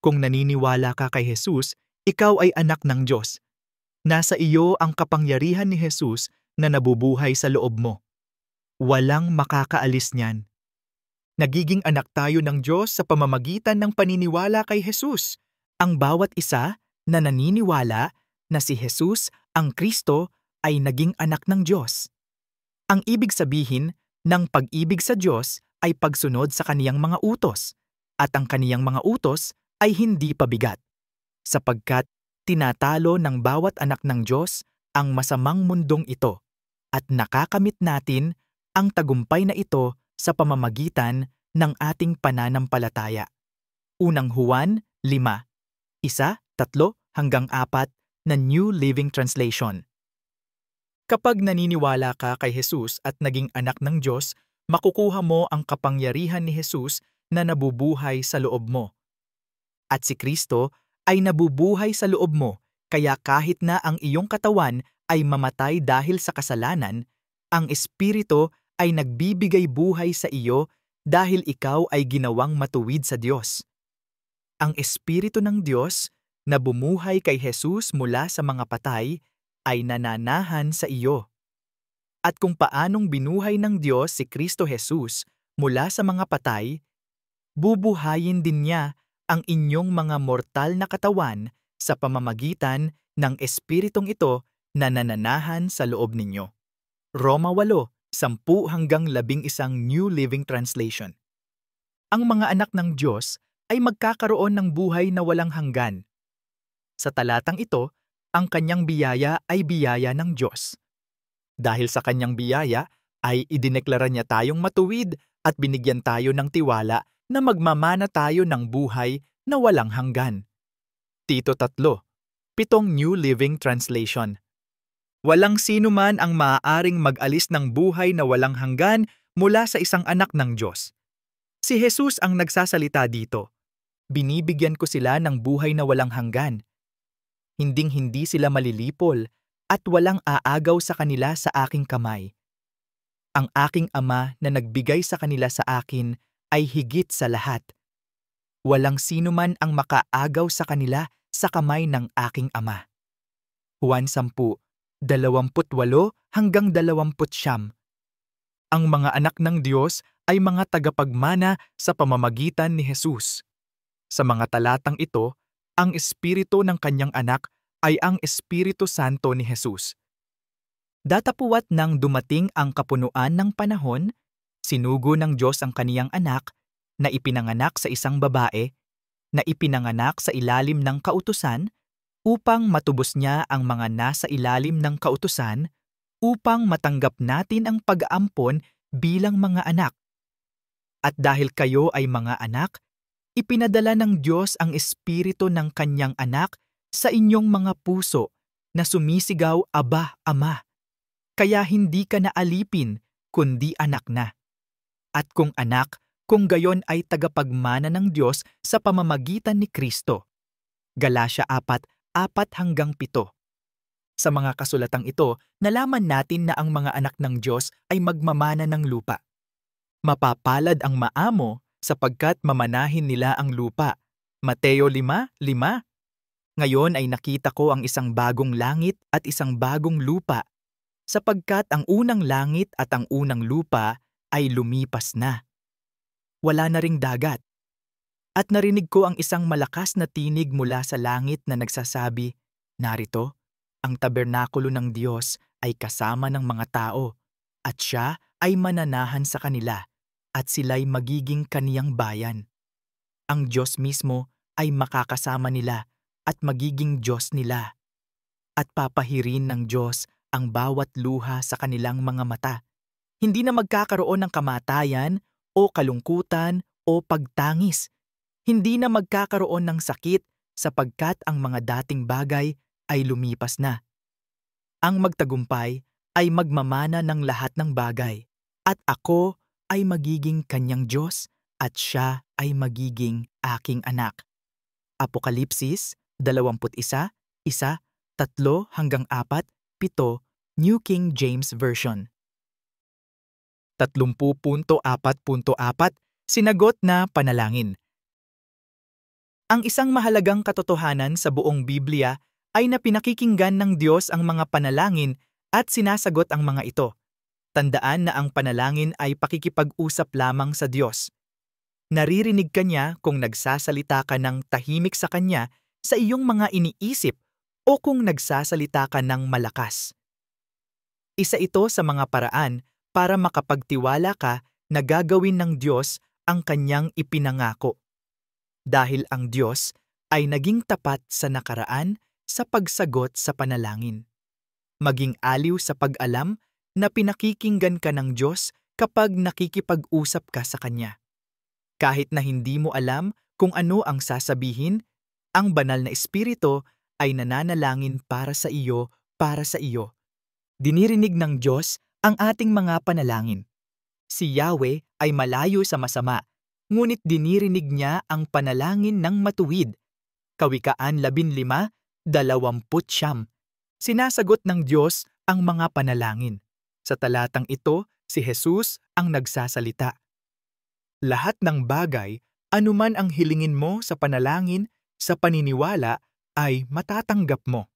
Kung naniniwala ka kay Jesus, ikaw ay anak ng Diyos. Nasa iyo ang kapangyarihan ni Jesus na nabubuhay sa loob mo. Walang makakaalis niyan. Nagiging anak tayo ng Diyos sa pamamagitan ng paniniwala kay Jesus. Ang bawat isa na naniniwala na si Jesus, ang Kristo, ay naging anak ng Diyos. Ang ibig sabihin ng pag-ibig sa Diyos ay pagsunod sa kaniyang mga utos, at ang kaniyang mga utos ay hindi pabigat. Sapagkat tinatalo ng bawat anak ng Diyos ang masamang mundong ito at nakakamit natin ang tagumpay na ito sa pamamagitan ng ating pananampalataya. Unang Juan 5:1-3-4 na New Living Translation. Kapag naniniwala ka kay Jesus at naging anak ng Diyos, makukuha mo ang kapangyarihan ni Jesus na nabubuhay sa loob mo. At si Kristo ay nabubuhay sa loob mo, kaya kahit na ang iyong katawan ay mamatay dahil sa kasalanan, ang Espiritu ay nagbibigay buhay sa iyo dahil ikaw ay ginawang matuwid sa Diyos. Ang Espiritu ng Diyos na bumuhay kay Jesus mula sa mga patay ay nananahan sa iyo. At kung paanong binuhay ng Diyos si Kristo Jesus mula sa mga patay, bubuhayin din niya ang inyong mga mortal na katawan sa pamamagitan ng Espiritong ito na nananahan sa loob ninyo. Roma 8:10-11 New Living Translation. Ang mga anak ng Diyos ay magkakaroon ng buhay na walang hanggan. Sa talatang ito, ang kanyang biyaya ay biyaya ng Diyos. Dahil sa kanyang biyaya, ay idineklara niya tayong matuwid at binigyan tayo ng tiwala na magmamana tayo ng buhay na walang hanggan. Tito 3:7 New Living Translation. Walang sino man ang maaaring mag-alis ng buhay na walang hanggan mula sa isang anak ng Diyos. Si Jesus ang nagsasalita dito. Binibigyan ko sila ng buhay na walang hanggan. Hinding-hindi sila malilipol at walang aagaw sa kanila sa aking kamay. Ang aking Ama na nagbigay sa kanila sa akin ay higit sa lahat. Walang sino man ang makaagaw sa kanila sa kamay ng aking Ama. Juan 10:28-29. Ang mga anak ng Diyos ay mga tagapagmana sa pamamagitan ni Jesus. Sa mga talatang ito, ang espiritu ng kanyang anak ay ang Espiritu Santo ni Jesus. Datapuwat nang dumating ang kapunuan ng panahon, sinugo ng Diyos ang kaniyang anak na ipinanganak sa isang babae, na ipinanganak sa ilalim ng kautusan, upang matubos niya ang mga nasa ilalim ng kautusan, upang matanggap natin ang pag-aampon bilang mga anak. At dahil kayo ay mga anak, ipinadala ng Diyos ang Espiritu ng kanyang anak sa inyong mga puso na sumisigaw, Aba, Ama. Kaya hindi ka na alipin, kundi anak na. At kung anak, kung gayon ay tagapagmana ng Diyos sa pamamagitan ni Kristo. Galatia 4:4-7. Sa mga kasulatang ito, nalaman natin na ang mga anak ng Diyos ay magmamana ng lupa. Mapapalad ang maamo sapagkat mamanahin nila ang lupa. Mateo 5:5. Ngayon ay nakita ko ang isang bagong langit at isang bagong lupa, sapagkat ang unang langit at ang unang lupa ay lumipas na. Wala na ring dagat. At narinig ko ang isang malakas na tinig mula sa langit na nagsasabi, Narito, ang tabernakulo ng Diyos ay kasama ng mga tao, at siya ay mananahan sa kanila, at sila'y magiging kaniyang bayan. Ang Diyos mismo ay makakasama nila at magiging Diyos nila. At papahirin ng Diyos ang bawat luha sa kanilang mga mata. Hindi na magkakaroon ng kamatayan o kalungkutan o pagtangis. Hindi na magkakaroon ng sakit sapagkat ang mga dating bagay ay lumipas na. Ang magtagumpay ay magmamana ng lahat ng bagay, at ako ay magiging kanyang Diyos at siya ay magiging aking anak. Apokalipsis 21:1-3-4, New King James Version. 30.4.4 Sinagot na panalangin. Ang isang mahalagang katotohanan sa buong Biblia ay na pinakikinggan ng Diyos ang mga panalangin at sinasagot ang mga ito. Tandaan na ang panalangin ay pakikipag-usap lamang sa Diyos. Naririnig ka niya kung nagsasalita ka ng tahimik sa Kanya sa iyong mga iniisip o kung nagsasalita ka ng malakas. Isa ito sa mga paraan para makapagtiwala ka na gagawin ng Diyos ang Kanyang ipinangako. Dahil ang Diyos ay naging tapat sa nakaraan sa pagsagot sa panalangin. Maging aliw sa pag-alam na pinakikinggan ka ng Diyos kapag nakikipag-usap ka sa Kanya. Kahit na hindi mo alam kung ano ang sasabihin, ang banal na Espiritu ay nananalangin para sa iyo, para sa iyo. Dinirinig ng Diyos ang ating mga panalangin. Si Yahweh ay malayo sa masama, ngunit dinirinig niya ang panalangin ng matuwid. Kawikaan 15:29. Sinasagot ng Diyos ang mga panalangin. Sa talatang ito, si Jesus ang nagsasalita. Lahat ng bagay, anuman ang hilingin mo sa panalangin, sa paniniwala, ay matatanggap mo.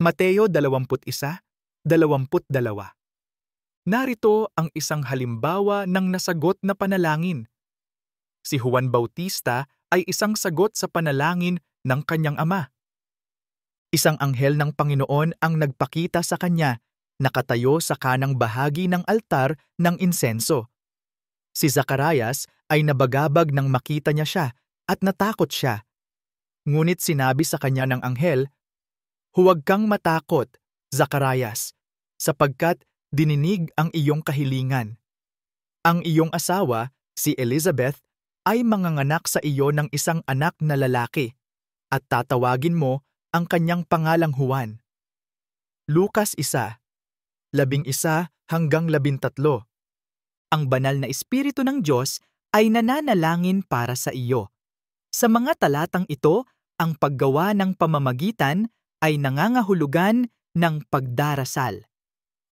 Mateo 21:22. Narito ang isang halimbawa ng nasagot na panalangin. Si Juan Bautista ay isang sagot sa panalangin ng kanyang ama. Isang anghel ng Panginoon ang nagpakita sa kanya, nakatayo sa kanang bahagi ng altar ng insenso. Si Zacarias ay nabagabag nang makita niya siya at natakot siya. Ngunit sinabi sa kanya ng anghel, Huwag kang matakot, Zacarias, sapagkat dininig ang iyong kahilingan. Ang iyong asawa, si Elizabeth, ay manganganak sa iyo ng isang anak na lalaki, at tatawagin mo ang kanyang pangalang Juan. Lucas 1:11-13. Ang banal na Espiritu ng Diyos ay nananalangin para sa iyo. Sa mga talatang ito, ang paggawa ng pamamagitan ay nangangahulugan ng pagdarasal.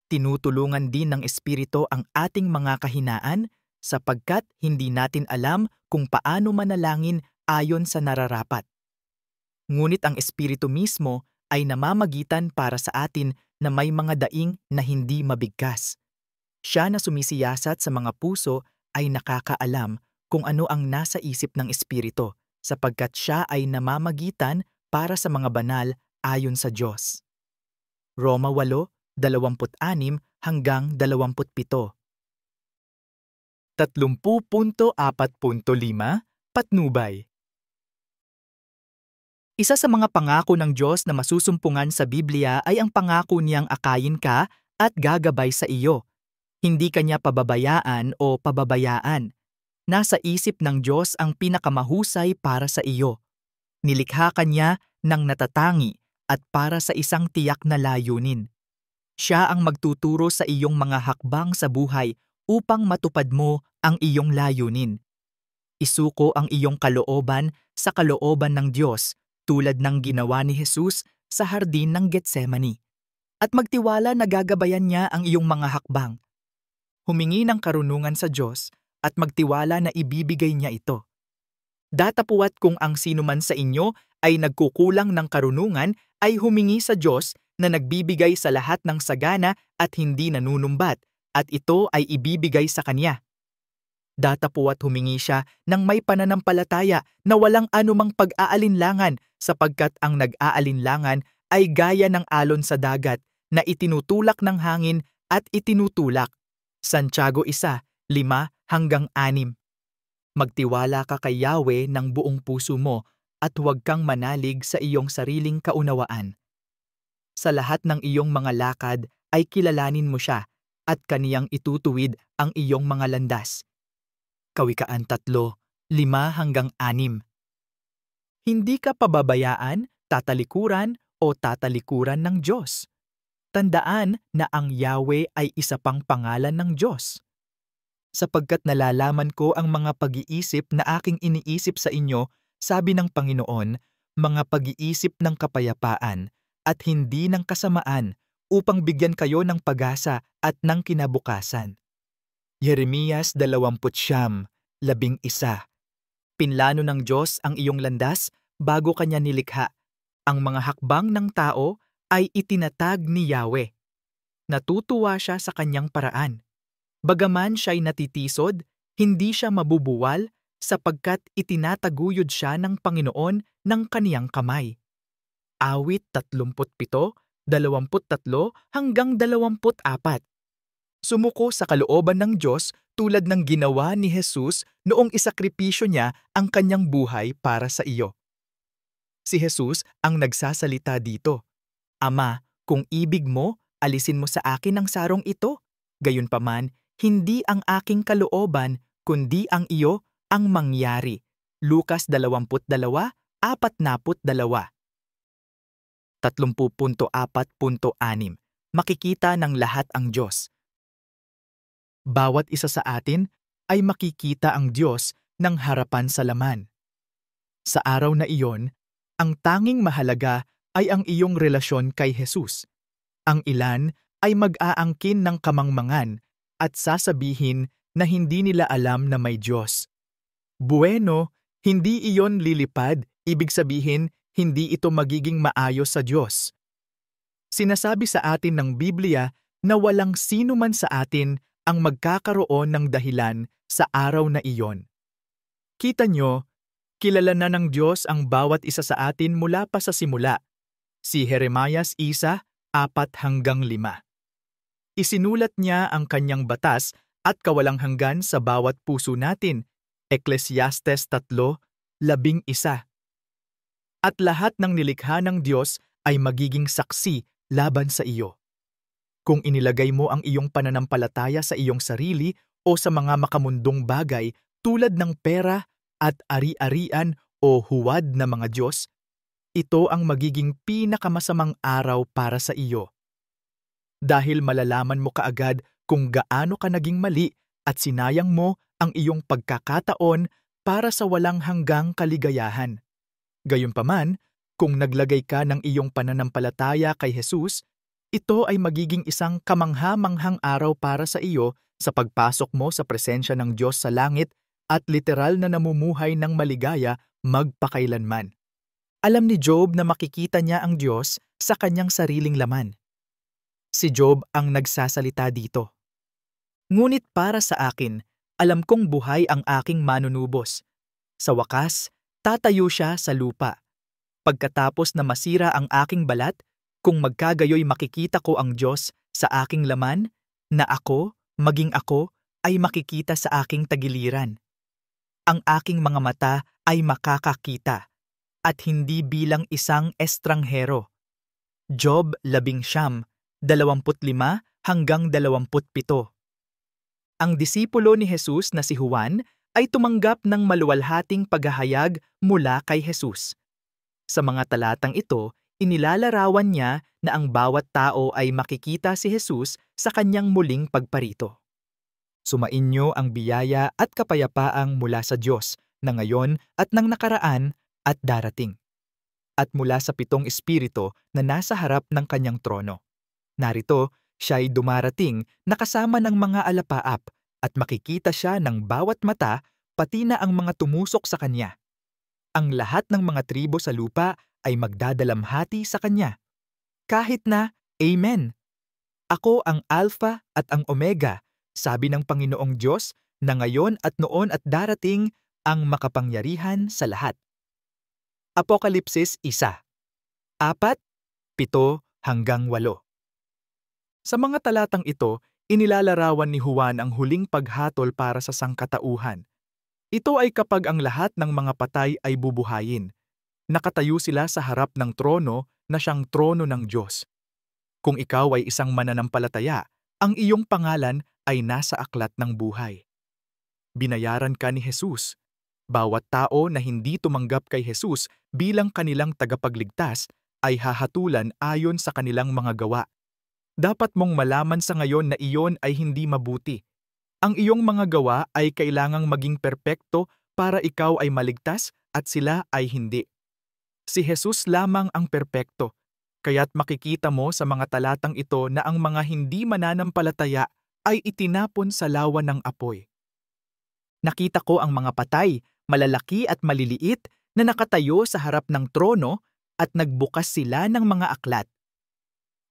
Tinutulungan din ng Espiritu ang ating mga kahinaan sapagkat hindi natin alam kung paano manalangin ayon sa nararapat. Ngunit ang Espiritu mismo ay namamagitan para sa atin na may mga daing na hindi mabigkas. Siya na sumisiyasat sa mga puso ay nakakaalam kung ano ang nasa isip ng Espiritu sapagkat siya ay namamagitan para sa mga banal ayon sa Diyos. Roma 8:26 hanggang 27. 30.4.5 Patnubay. Isa sa mga pangako ng Diyos na masusumpungan sa Biblia ay ang pangako niyang akayin ka at gagabay sa iyo. Hindi kanya pababayaan o pababayaan. Nasa isip ng Diyos ang pinakamahusay para sa iyo. Nilikha kanya ng natatangi at para sa isang tiyak na layunin. Siya ang magtuturo sa iyong mga hakbang sa buhay upang matupad mo ang iyong layunin. Isuko ang iyong kalooban sa kalooban ng Diyos tulad ng ginawa ni Jesus sa hardin ng Getsemani. At magtiwala na gagabayan niya ang iyong mga hakbang. Humingi ng karunungan sa Diyos at magtiwala na ibibigay niya ito. Datapuat kung ang sinuman sa inyo ay nagkukulang ng karunungan ay humingi sa Diyos na nagbibigay sa lahat ng sagana at hindi nanunumbat, at ito ay ibibigay sa kanya. Datapuat humingi siya ng may pananampalataya na walang anumang pag-aalinlangan sapagkat ang nag-aalinlangan ay gaya ng alon sa dagat na itinutulak ng hangin at itinutulak. Santiago 1:5 hanggang 6. Magtiwala ka kay Yahweh ng buong puso mo at huwag kang manalig sa iyong sariling kaunawaan. Sa lahat ng iyong mga lakad ay kilalanin mo siya at kaniyang itutuwid ang iyong mga landas. Kawikaan 3:5 hanggang 6. Hindi ka pababayaan, tatalikuran o tatalikuran ng Diyos. Tandaan na ang Yahweh ay isa pang pangalan ng Diyos. Sapagkat nalalaman ko ang mga pag-iisip na aking iniisip sa inyo, sabi ng Panginoon, mga pag-iisip ng kapayapaan at hindi ng kasamaan upang bigyan kayo ng pag-asa at ng kinabukasan. Jeremias 20:11. Pinlano ng Diyos ang iyong landas bago kanya nilikha. Ang mga hakbang ng tao ay itinatag ni Yahweh. Natutuwa siya sa kanyang paraan. Bagaman siya'y natitisod, hindi siya mabubuwal sapagkat itinataguyod siya ng Panginoon ng kaniyang kamay. Awit 37:23 hanggang 24. Sumuko sa kalooban ng Diyos tulad ng ginawa ni Jesus noong isakripisyo niya ang kanyang buhay para sa iyo. Si Jesus ang nagsasalita dito. Ama, kung ibig mo, alisin mo sa akin ang sarong ito. Gayunpaman, hindi ang aking kalooban, kundi ang iyo ang mangyari. Lucas 22:42. 30.4.6. Makikita ng lahat ang Diyos. Bawat isa sa atin ay makikita ang Diyos ng harapan sa laman. Sa araw na iyon, ang tanging mahalaga ay ang iyong relasyon kay Jesus. Ang ilan ay mag-aangkin ng kamangmangan at sasabihin na hindi nila alam na may Diyos. Bueno, hindi iyon lilipad, ibig sabihin hindi ito magiging maayos sa Diyos. Sinasabi sa atin ng Biblia na walang sino man sa atin ang magkakaroon ng dahilan sa araw na iyon. Kita nyo, kilala na ng Diyos ang bawat isa sa atin mula pa sa simula. Si Jeremias 1:4-5. Isinulat niya ang kanyang batas at kawalang hanggan sa bawat puso natin. Ecclesiastes 3:11. At lahat ng nilikha ng Diyos ay magiging saksi laban sa iyo. Kung inilagay mo ang iyong pananampalataya sa iyong sarili o sa mga makamundong bagay tulad ng pera at ari-arian o huwad na mga Diyos, ito ang magiging pinakamasamang araw para sa iyo. Dahil malalaman mo kaagad kung gaano ka naging mali at sinayang mo ang iyong pagkakataon para sa walang hanggang kaligayahan. Gayunpaman, kung naglagay ka ng iyong pananampalataya kay Jesus, ito ay magiging isang kamangha-manghang araw para sa iyo sa pagpasok mo sa presensya ng Diyos sa langit at literal na namumuhay ng maligaya magpakailanman. Alam ni Job na makikita niya ang Diyos sa kanyang sariling laman. Si Job ang nagsasalita dito. Ngunit para sa akin Alam kong buhay ang aking manunubos. Sa wakas, tatayo siya sa lupa. Pagkatapos na masira ang aking balat, kung magkagayoy makikita ko ang Diyos sa aking laman, na ako, maging ako, ay makikita sa aking tagiliran. Ang aking mga mata ay makakakita, at hindi bilang isang estranghero. Job 11:25 hanggang 27. Ang disipulo ni Jesus na si Juan ay tumanggap ng maluwalhating paghahayag mula kay Jesus. Sa mga talatang ito, inilalarawan niya na ang bawat tao ay makikita si Jesus sa kanyang muling pagparito. Sumainyo ang biyaya at kapayapaang mula sa Diyos na ngayon at ng nakaraan at darating. At mula sa 7 espiritu na nasa harap ng kanyang trono. Narito, siya'y dumarating na kasama ng mga alapaap at makikita siya ng bawat mata pati na ang mga tumusok sa kanya. Ang lahat ng mga tribo sa lupa ay magdadalamhati sa kanya. Kahit na, Amen. Ako ang Alpha at ang Omega, sabi ng Panginoong Diyos na ngayon at noon at darating ang makapangyarihan sa lahat. Apokalipsis 1:4-7 hanggang 8. Sa mga talatang ito, inilalarawan ni Juan ang huling paghatol para sa sangkatauhan. Ito ay kapag ang lahat ng mga patay ay bubuhayin. Nakatayo sila sa harap ng trono na siyang trono ng Diyos. Kung ikaw ay isang mananampalataya, ang iyong pangalan ay nasa aklat ng buhay. Binayaran ka ni Jesus. Bawat tao na hindi tumanggap kay Jesus bilang kanilang tagapagligtas ay hahatulan ayon sa kanilang mga gawa. Dapat mong malaman sa ngayon na iyon ay hindi mabuti. Ang iyong mga gawa ay kailangang maging perpekto para ikaw ay maligtas at sila ay hindi. Si Jesus lamang ang perpekto, kaya't makikita mo sa mga talatang ito na ang mga hindi mananampalataya ay itinapon sa lawa ng apoy. Nakita ko ang mga patay, malalaki at maliliit na nakatayo sa harap ng trono at nagbukas sila ng mga aklat.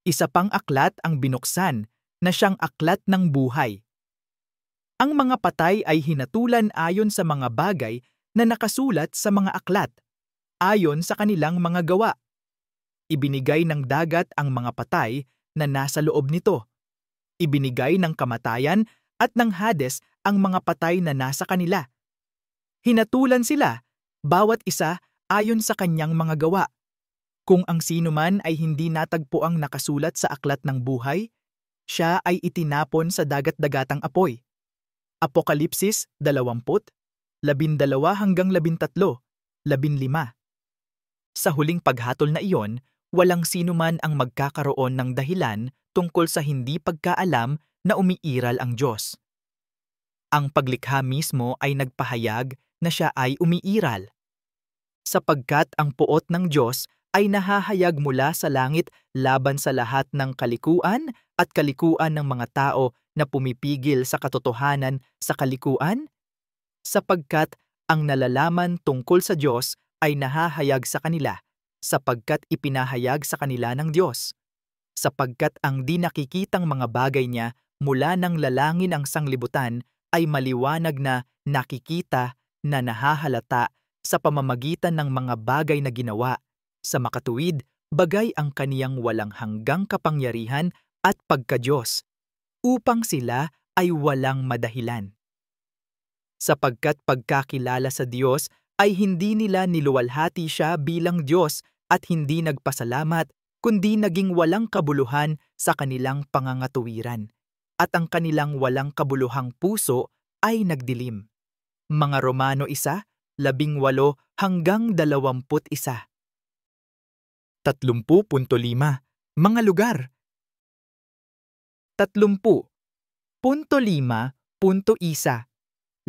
Isa pang aklat ang binuksan na siyang aklat ng buhay. Ang mga patay ay hinatulan ayon sa mga bagay na nakasulat sa mga aklat, ayon sa kanilang mga gawa. Ibinigay ng dagat ang mga patay na nasa loob nito. Ibinigay ng kamatayan at ng Hades ang mga patay na nasa kanila. Hinatulan sila, bawat isa ayon sa kanyang mga gawa. Kung ang sino man ay hindi natagpo ang nakasulat sa aklat ng buhay, siya ay itinapon sa dagat-dagatang apoy. Apokalipsis 20, 12 hanggang 13, 15. Sa huling paghatol na iyon, walang sino man ang magkakaroon ng dahilan tungkol sa hindi pagkaalam na umiiral ang Diyos. Ang paglikha mismo ay nagpahayag na siya ay umiiral. Sapagkat ang puot ng Diyos ay nahahayag mula sa langit laban sa lahat ng kalikuan at kalikuan ng mga tao na pumipigil sa katotohanan sa kalikuan, sapagkat ang nalalaman tungkol sa Diyos ay nahahayag sa kanila, sapagkat ipinahayag sa kanila ng Diyos. Sapagkat ang di nakikitang mga bagay niya mula ng lalangin ang sanglibutan ay maliwanag na nakikita na nahahalata sa pamamagitan ng mga bagay na ginawa, sa makatuwid, bagay ang kaniyang walang hanggang kapangyarihan at pagka-Diyos, upang sila ay walang madahilan. Sapagkat pagkakilala sa Diyos ay hindi nila niluwalhati siya bilang Diyos at hindi nagpasalamat, kundi naging walang kabuluhan sa kanilang pangangatuwiran, at ang kanilang walang kabuluhang puso ay nagdilim. Mga Romano 1:18 hanggang 21. 30.5 Mga lugar. 30.5.1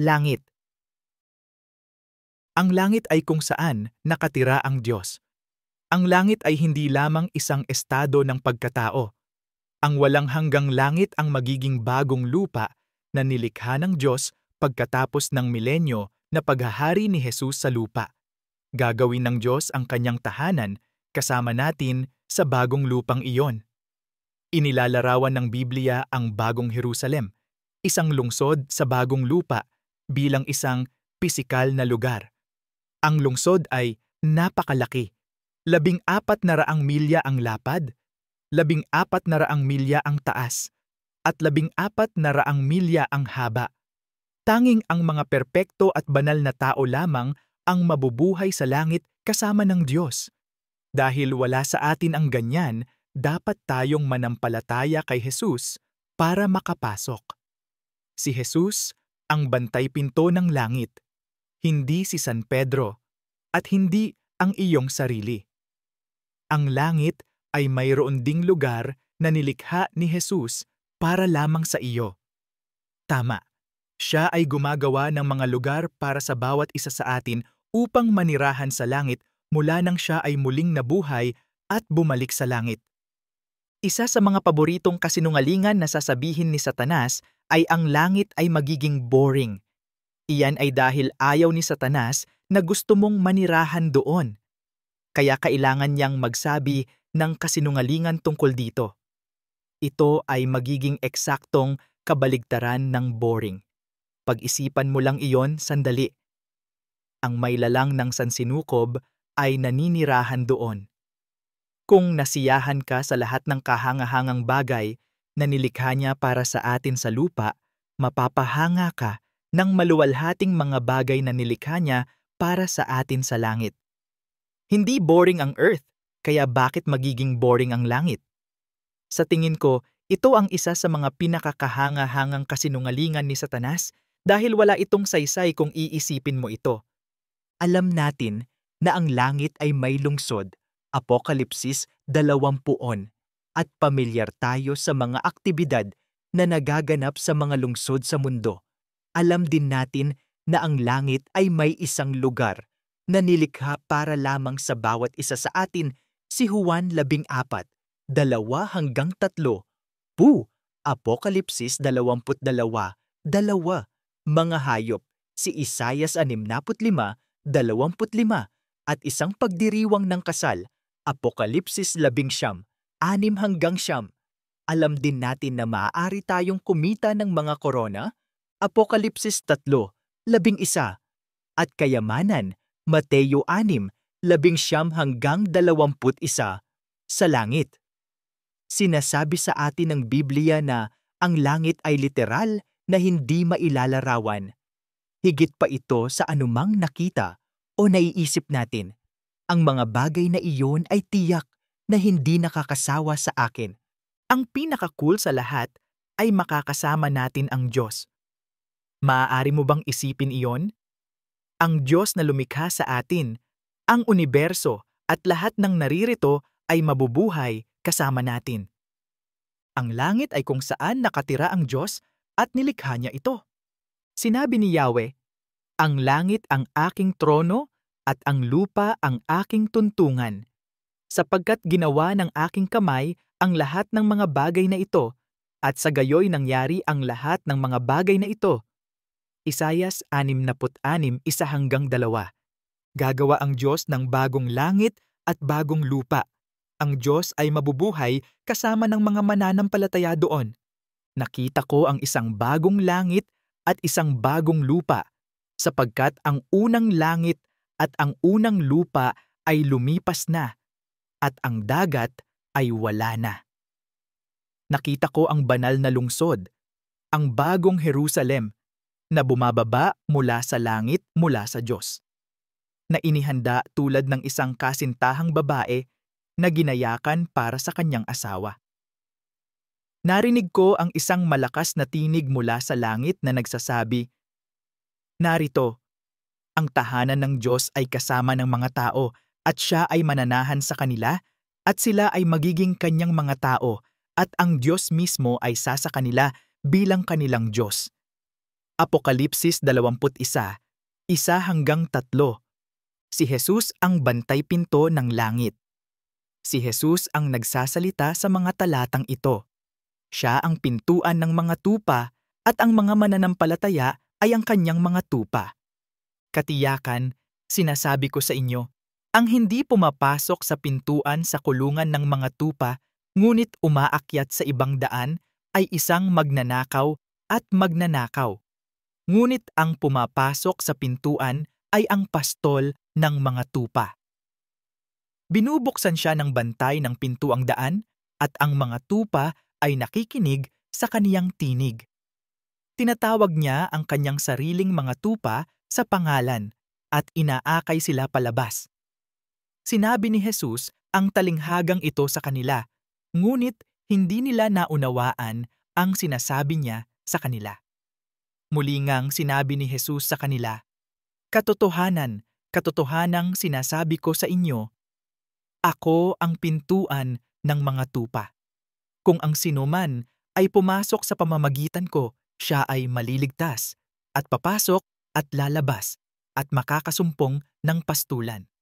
Langit. Ang langit ay kung saan nakatira ang Diyos. Ang langit ay hindi lamang isang estado ng pagkatao. Ang walang hanggang langit ang magiging bagong lupa na nilikha ng Diyos pagkatapos ng milenyo na paghahari ni Jesus sa lupa. Gagawin ng Diyos ang kanyang tahanan kasama natin sa bagong lupang iyon. Inilalarawan ng Biblia ang bagong Jerusalem, isang lungsod sa bagong lupa bilang isang pisikal na lugar. Ang lungsod ay napakalaki. 14,000 milya ang lapad, 14,000 milya ang taas, at 14,000 milya ang haba. Tanging ang mga perpekto at banal na tao lamang ang mabubuhay sa langit kasama ng Diyos. Dahil wala sa atin ang ganyan, dapat tayong manampalataya kay Jesus para makapasok. Si Jesus ang bantay pinto ng langit, hindi si San Pedro, at hindi ang iyong sarili. Ang langit ay mayroon ding lugar na nilikha ni Jesus para lamang sa iyo. Tama, siya ay gumagawa ng mga lugar para sa bawat isa sa atin upang manirahan sa langit mula nang siya ay muling nabuhay at bumalik sa langit. Isa sa mga paboritong kasinungalingan na sasabihin ni Satanas ay ang langit ay magiging boring. Iyan ay dahil ayaw ni Satanas na gusto mong manirahan doon. Kaya kailangan niyang magsabi ng kasinungalingan tungkol dito. Ito ay magiging eksaktong kabaligtaran ng boring. Pag-isipan mo lang iyon sandali. Ang may lalang ng sansinukob ay naninirahan doon. Kung nasiyahan ka sa lahat ng kahangahangang bagay na nilikha niya para sa atin sa lupa, mapapahanga ka ng maluwalhating mga bagay na nilikha niya para sa atin sa langit. Hindi boring ang earth, kaya bakit magiging boring ang langit? Sa tingin ko, ito ang isa sa mga pinakakahangahangang kasinungalingan ni Satanas dahil wala itong saysay kung iisipin mo ito. Alam natin na ang langit ay may lungsod, Apokalipsis 20, at pamilyar tayo sa mga aktibidad na nagaganap sa mga lungsod sa mundo. Alam din natin na ang langit ay may isang lugar na nilikha para lamang sa bawat isa sa atin, si Juan 14, 2-3. Apokalipsis 22, 2. Mga hayop, si Isaias 65, 25, at isang pagdiriwang ng kasal, Apokalipsis 11, 6-9. Alam din natin na maaari tayong kumita ng mga korona, Apokalipsis 3, 11, at kayamanan, Mateo 6, 19-21, sa langit. Sinasabi sa atin ng Biblia na ang langit ay literal na hindi mailalarawan. Higit pa ito sa anumang nakita o naiisip natin. Ang mga bagay na iyon ay tiyak na hindi nakakasawa sa akin. Ang pinaka-cool sa lahat ay makakasama natin ang Diyos. Maaari mo bang isipin iyon? Ang Diyos na lumikha sa atin, ang universo at lahat ng naririto ay mabubuhay kasama natin. Ang langit ay kung saan nakatira ang Diyos at nilikha niya ito. Sinabi ni Yahweh, "Ang langit ang aking trono at ang lupa ang aking tuntungan, sapagkat ginawa ng aking kamay ang lahat ng mga bagay na ito, at sa gayoy nangyari ang lahat ng mga bagay na ito." Isayas 66, 1-2. Gagawa ang Diyos ng bagong langit at bagong lupa. Ang Diyos ay mabubuhay kasama ng mga mananampalataya doon. Nakita ko ang isang bagong langit at isang bagong lupa, sapagkat ang unang langit at ang unang lupa ay lumipas na, at ang dagat ay wala na. Nakita ko ang banal na lungsod, ang bagong Jerusalem, na bumababa mula sa langit mula sa Diyos, na inihanda tulad ng isang kasintahang babae na ginayakan para sa kanyang asawa. Narinig ko ang isang malakas na tinig mula sa langit na nagsasabi, "Narito, ang tahanan ng Diyos ay kasama ng mga tao at siya ay mananahan sa kanila at sila ay magiging kanyang mga tao at ang Diyos mismo ay sasa kanila bilang kanilang Diyos." Apokalipsis 21, 1-3. Si Jesus ang bantay pinto ng langit. Si Jesus ang nagsasalita sa mga talatang ito. Siya ang pintuan ng mga tupa at ang mga mananampalataya ay ang kanyang mga tupa. Katiyakan, sinasabi ko sa inyo, ang hindi pumapasok sa pintuan sa kulungan ng mga tupa, ngunit umaakyat sa ibang daan, ay isang magnanakaw at magnanakaw. Ngunit ang pumapasok sa pintuan ay ang pastol ng mga tupa. Binubuksan siya ng bantay ng pintuang daan at ang mga tupa ay nakikinig sa kaniyang tinig. Tinatawag niya ang kanyang sariling mga tupa sa pangalan at inaakay sila palabas. Sinabi ni Jesus ang talinghagang ito sa kanila, ngunit hindi nila naunawaan ang sinasabi niya sa kanila. Muli ngang sinabi ni Jesus sa kanila, "Katotohanan, katotohanang sinasabi ko sa inyo, ako ang pintuan ng mga tupa. Kung ang sinuman ay pumasok sa pamamagitan ko, siya ay maliligtas, at papasok at lalabas, at makakasumpong ng pastulan."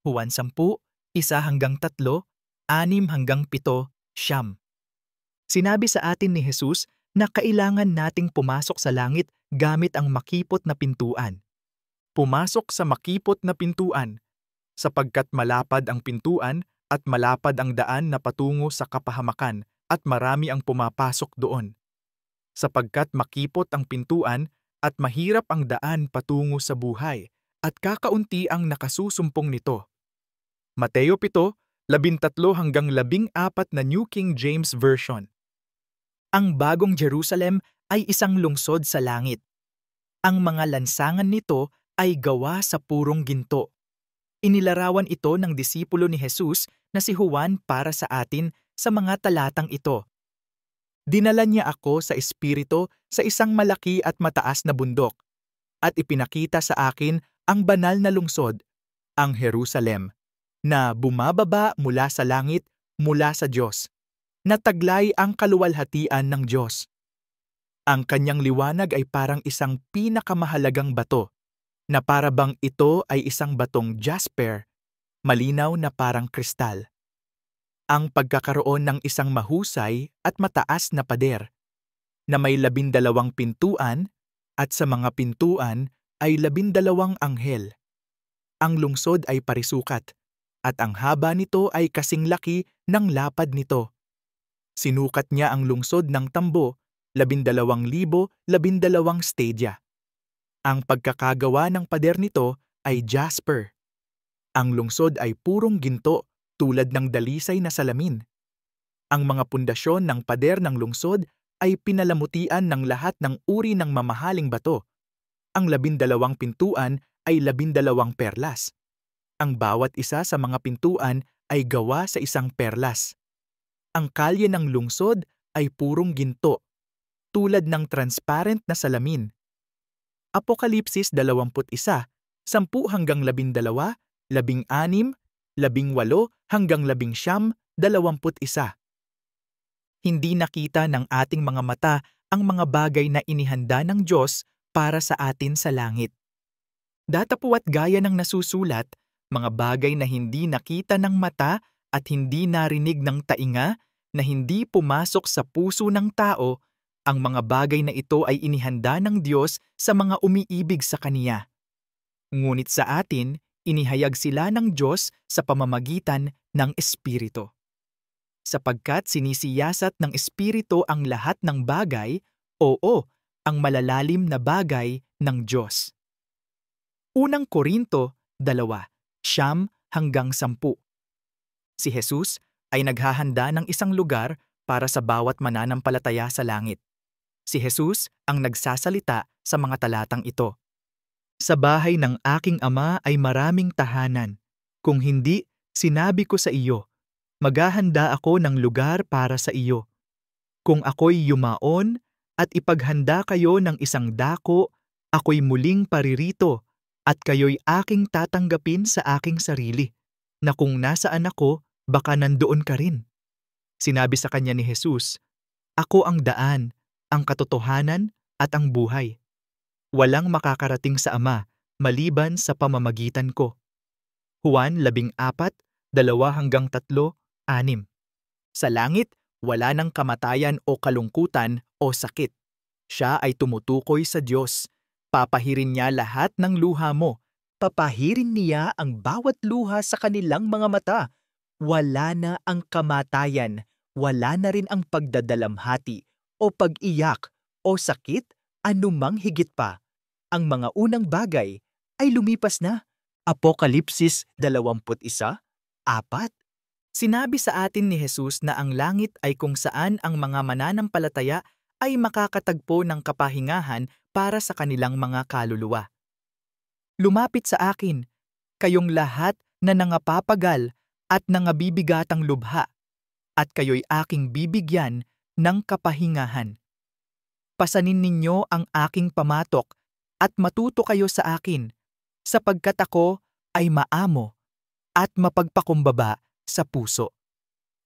Juan 10, 1-3, 6-7, 9. Sinabi sa atin ni Jesus na kailangan nating pumasok sa langit gamit ang makipot na pintuan. Pumasok sa makipot na pintuan, sapagkat malapad ang pintuan at malapad ang daan na patungo sa kapahamakan at marami ang pumapasok doon. Sapagkat makipot ang pintuan at mahirap ang daan patungo sa buhay at kakaunti ang nakasusumpong nito. Mateo 7, 13-14 na New King James Version. Ang bagong Jerusalem ay isang lungsod sa langit. Ang mga lansangan nito ay gawa sa purong ginto. Inilarawan ito ng disipulo ni Jesus na si Juan para sa atin sa mga talatang ito. Dinala niya ako sa espiritu sa isang malaki at mataas na bundok, at ipinakita sa akin ang banal na lungsod, ang Jerusalem, na bumababa mula sa langit, mula sa Diyos, na taglay ang kaluwalhatian ng Diyos. Ang kanyang liwanag ay parang isang pinakamahalagang bato, na para bang ito ay isang batong jasper, malinaw na parang kristal. Ang pagkakaroon ng isang mahusay at mataas na pader, na may 12 pintuan, at sa mga pintuan ay 12 anghel. Ang lungsod ay parisukat, at ang haba nito ay kasing laki ng lapad nito. Sinukat niya ang lungsod ng tambo, 12,012 stadia. Ang pagkakagawa ng pader nito ay jasper. Ang lungsod ay purong ginto tulad ng dalisay na salamin. Ang mga pundasyon ng pader ng lungsod ay pinalamutian ng lahat ng uri ng mamahaling bato. Ang 12 pintuan ay 12 perlas. Ang bawat isa sa mga pintuan ay gawa sa isang perlas. Ang kalye ng lungsod ay purong ginto, tulad ng transparent na salamin. Apokalipsis 21, 10-12, 16, 18-19, 21. Hindi nakita ng ating mga mata ang mga bagay na inihanda ng Diyos para sa atin sa langit. Datapuat gaya ng nasusulat, mga bagay na hindi nakita ng mata at hindi narinig ng tainga, na hindi pumasok sa puso ng tao, ang mga bagay na ito ay inihanda ng Diyos sa mga umiibig sa Kaniya. Ngunit sa atin, inihayag sila ng Diyos sa pamamagitan ng Espiritu. Sapagkat sinisiyasat ng Espiritu ang lahat ng bagay, oo, ang malalalim na bagay ng Diyos. Unang Korinto 2:9-10. Si Jesus ay naghahanda ng isang lugar para sa bawat mananampalataya sa langit. Si Jesus ang nagsasalita sa mga talatang ito. Sa bahay ng aking ama ay maraming tahanan. Kung hindi, sinabi ko sa iyo, maghahanda ako ng lugar para sa iyo. Kung ako'y yumaon at ipaghanda kayo ng isang dako, ako'y muling paririto at kayo'y aking tatanggapin sa aking sarili, na kung nasaan ako, baka nandoon ka rin. Sinabi sa kanya ni Jesus, ako ang daan, ang katotohanan at ang buhay. Walang makakarating sa Ama maliban sa pamamagitan ko. Juan 14, 2-3, 6. Sa langit, wala nang kamatayan o kalungkutan o sakit. Siya ay tumutukoy sa Diyos. Papahirin niya lahat ng luha mo. Papahirin niya ang bawat luha sa kanilang mga mata. Wala na ang kamatayan, wala na rin ang pagdadalamhati o pag-iyak o sakit Anumang higit pa, ang mga unang bagay ay lumipas na. Apokalipsis 21:4. Sinabi sa atin ni Jesus na ang langit ay kung saan ang mga mananampalataya ay makakatagpo ng kapahingahan para sa kanilang mga kaluluwa. Lumapit sa akin, kayong lahat na nangapapagal at nangabibigatang lubha, at kayo'y aking bibigyan ng kapahingahan. Pasanin ninyo ang aking pamatok at matuto kayo sa akin, sapagkat ako ay maamo at mapagpakumbaba sa puso,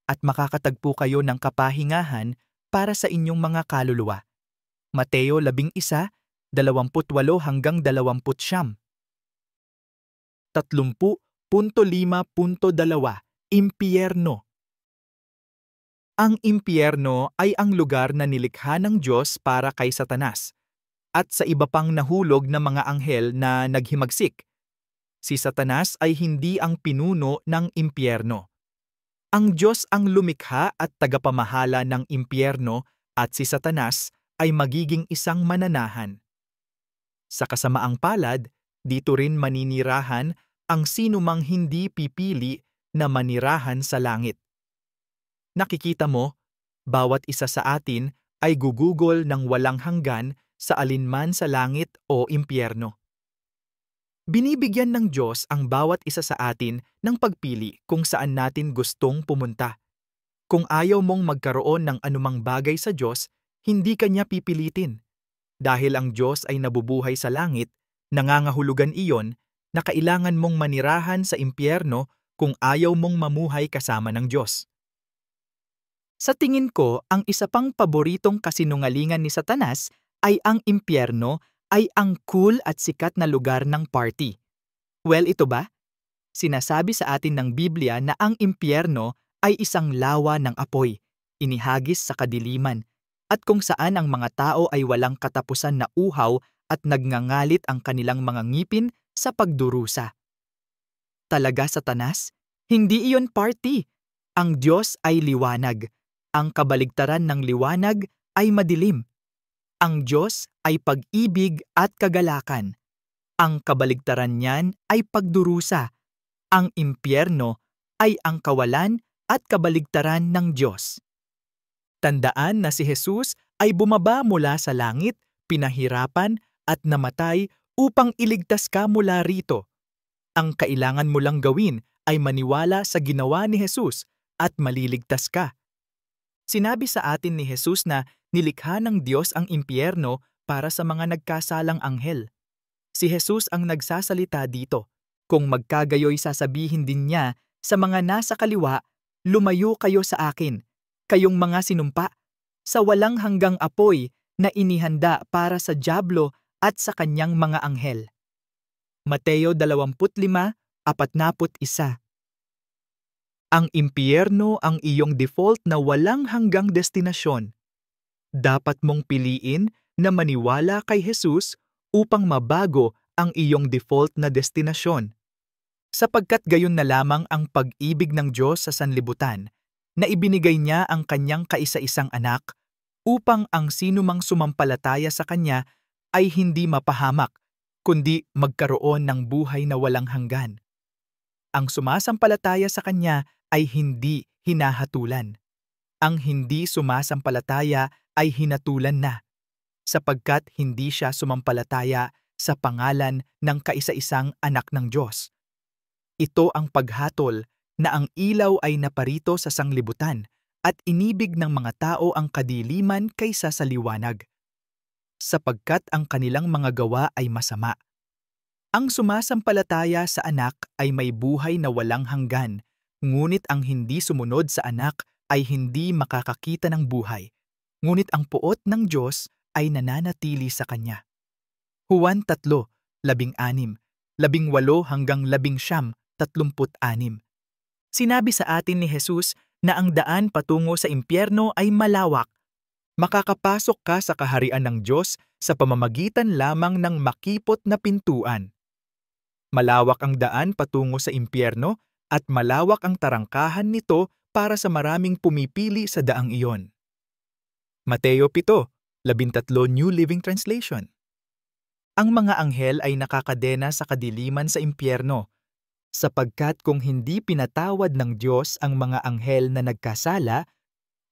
at makakatagpo kayo ng kapahingahan para sa inyong mga kaluluwa. Mateo 11:28-29. 30.5.2 Impyerno. Ang impyerno ay ang lugar na nilikha ng Diyos para kay Satanas at sa iba pang nahulog na mga anghel na naghimagsik. Si Satanas ay hindi ang pinuno ng impyerno. Ang Diyos ang lumikha at tagapamahala ng impyerno at si Satanas ay magiging isang mananahan. Sa kasamaang palad, dito rin maninirahan ang sinumang hindi pipili na manirahan sa langit. Nakikita mo, bawat isa sa atin ay gugugol ng walang hanggan sa alinman sa langit o impyerno. Binibigyan ng Diyos ang bawat isa sa atin ng pagpili kung saan natin gustong pumunta. Kung ayaw mong magkaroon ng anumang bagay sa Diyos, hindi Kanya pipilitin. Dahil ang Diyos ay nabubuhay sa langit, nangangahulugan iyon na kailangan mong manirahan sa impyerno kung ayaw mong mamuhay kasama ng Diyos. Sa tingin ko, ang isa pang paboritong kasinungalingan ni Satanas ay ang impyerno ay ang cool at sikat na lugar ng party. Well, ito ba? Sinasabi sa atin ng Biblia na ang impyerno ay isang lawa ng apoy, inihagis sa kadiliman, at kung saan ang mga tao ay walang katapusan na uhaw at nagngangalit ang kanilang mga ngipin sa pagdurusa. Talaga, Satanas? Hindi iyon party. Ang Diyos ay liwanag. Ang kabaligtaran ng liwanag ay madilim. Ang Diyos ay pag-ibig at kagalakan. Ang kabaligtaran niyan ay pagdurusa. Ang impyerno ay ang kawalan at kabaligtaran ng Diyos. Tandaan na si Jesus ay bumaba mula sa langit, pinahirapan at namatay upang iligtas ka mula rito. Ang kailangan mo lang gawin ay maniwala sa ginawa ni Jesus at maliligtas ka. Sinabi sa atin ni Jesus na nilikha ng Diyos ang impyerno para sa mga nagkasalang anghel. Si Jesus ang nagsasalita dito. Kung magkagayoy sasabihin din niya sa mga nasa kaliwa, lumayo kayo sa akin, kayong mga sinumpa, sa walang hanggang apoy na inihanda para sa dyablo at sa kanyang mga anghel. Mateo 25:41. Ang impyerno ang iyong default na walang hanggang destinasyon. Dapat mong piliin na maniwala kay Jesus upang mabago ang iyong default na destinasyon. Sapagkat gayon na lamang ang pag-ibig ng Diyos sa sanlibutan, na ibinigay niya ang kanyang kaisa-isang anak upang ang sinumang sumampalataya sa kanya ay hindi mapahamak, kundi magkaroon ng buhay na walang hanggan. Ang sumasampalataya sa kanya ay hindi hinahatulan. Ang hindi sumasampalataya ay hinatulan na, sapagkat hindi siya sumampalataya sa pangalan ng kaisa-isang anak ng Diyos. Ito ang paghatol na ang ilaw ay naparito sa sanglibutan at inibig ng mga tao ang kadiliman kaysa sa liwanag, sapagkat ang kanilang mga gawa ay masama. Ang sumasampalataya sa anak ay may buhay na walang hanggan, ngunit ang hindi sumunod sa anak ay hindi makakakita ng buhay, ngunit ang puot ng Diyos ay nananatili sa kanya. Juan 3:16, 18-19:36. Sinabi sa atin ni Jesus na ang daan patungo sa impyerno ay malawak. Makakapasok ka sa kaharian ng Diyos sa pamamagitan lamang ng makipot na pintuan. Malawak ang daan patungo sa impyerno at malawak ang tarangkahan nito para sa maraming pumipili sa daang iyon. Mateo 13 New Living Translation. Ang mga anghel ay nakakadena sa kadiliman sa impyerno, sapagkat kung hindi pinatawad ng Diyos ang mga anghel na nagkasala,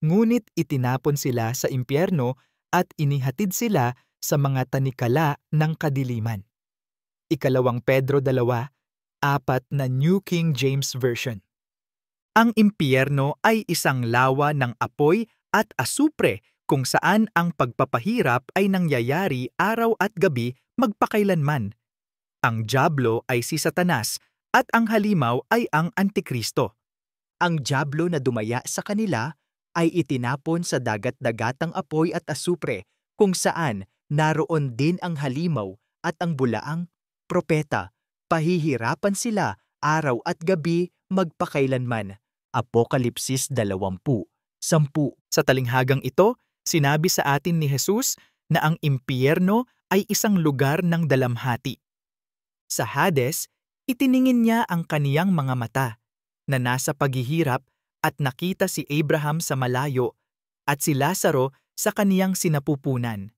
ngunit itinapon sila sa impyerno at inihatid sila sa mga tanikala ng kadiliman. 2 Pedro 2:4 na New King James Version. Ang impyerno ay isang lawa ng apoy at asupre kung saan ang pagpapahirap ay nangyayari araw at gabi magpakailanman. Ang dyablo ay si Satanas at ang halimaw ay ang Antikristo. Ang dyablo na dumaya sa kanila ay itinapon sa dagat-dagatang apoy at asupre kung saan naroon din ang halimaw at ang bulaang propeta. Pahihirapan sila araw at gabi magpakailanman. Apokalipsis 20:10. Sa talinghagang ito, sinabi sa atin ni Jesus na ang impyerno ay isang lugar ng dalamhati. Sa Hades, itiningin niya ang kaniyang mga mata na nasa paghihirap at nakita si Abraham sa malayo at si Lazaro sa kaniyang sinapupunan.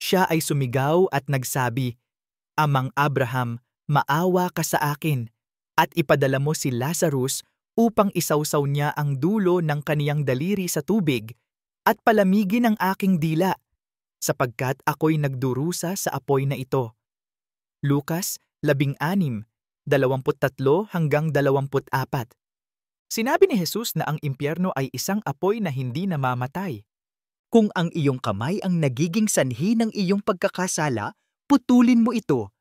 Siya ay sumigaw at nagsabi, "Amang Abraham, maawa ka sa akin at ipadala mo si Lazarus upang isawsaw niya ang dulo ng kaniyang daliri sa tubig at palamigin ang aking dila, sapagkat ako'y nagdurusa sa apoy na ito." Lucas 16:23-24. Sinabi ni Jesus na ang impyerno ay isang apoy na hindi namamatay. Kung ang iyong kamay ang nagiging sanhi ng iyong pagkakasala, putulin mo ito.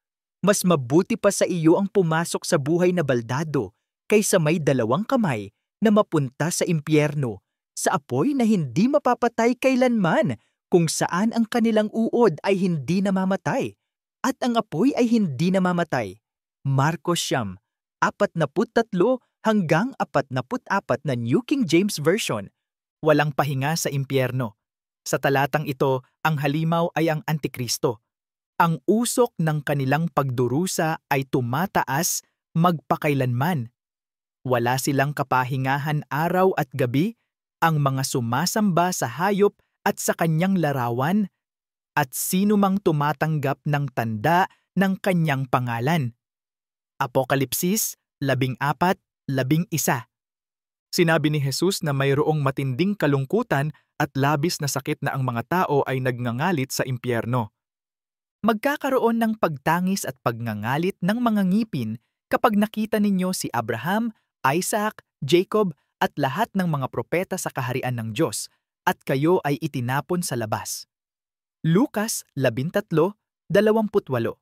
Mas mabuti pa sa iyo ang pumasok sa buhay na baldado kaysa may 2 kamay na mapunta sa impyerno, sa apoy na hindi mapapatay kailanman, kung saan ang kanilang uod ay hindi namamatay at ang apoy ay hindi namamatay. Marcos 43-44 na New King James Version. Walang pahinga sa impyerno. Sa talatang ito, ang halimaw ay ang Antikristo. Ang usok ng kanilang pagdurusa ay tumataas magpakailanman. Wala silang kapahingahan araw at gabi, ang mga sumasamba sa hayop at sa kanyang larawan, at sino mang tumatanggap ng tanda ng kanyang pangalan. Apokalipsis 14:11. Sinabi ni Jesus na mayroong matinding kalungkutan at labis na sakit na ang mga tao ay nagngangalit sa impyerno. Magkakaroon ng pagtangis at pagngangalit ng mga ngipin kapag nakita ninyo si Abraham, Isaac, Jacob at lahat ng mga propeta sa kaharian ng Diyos at kayo ay itinapon sa labas. Lucas 13:28.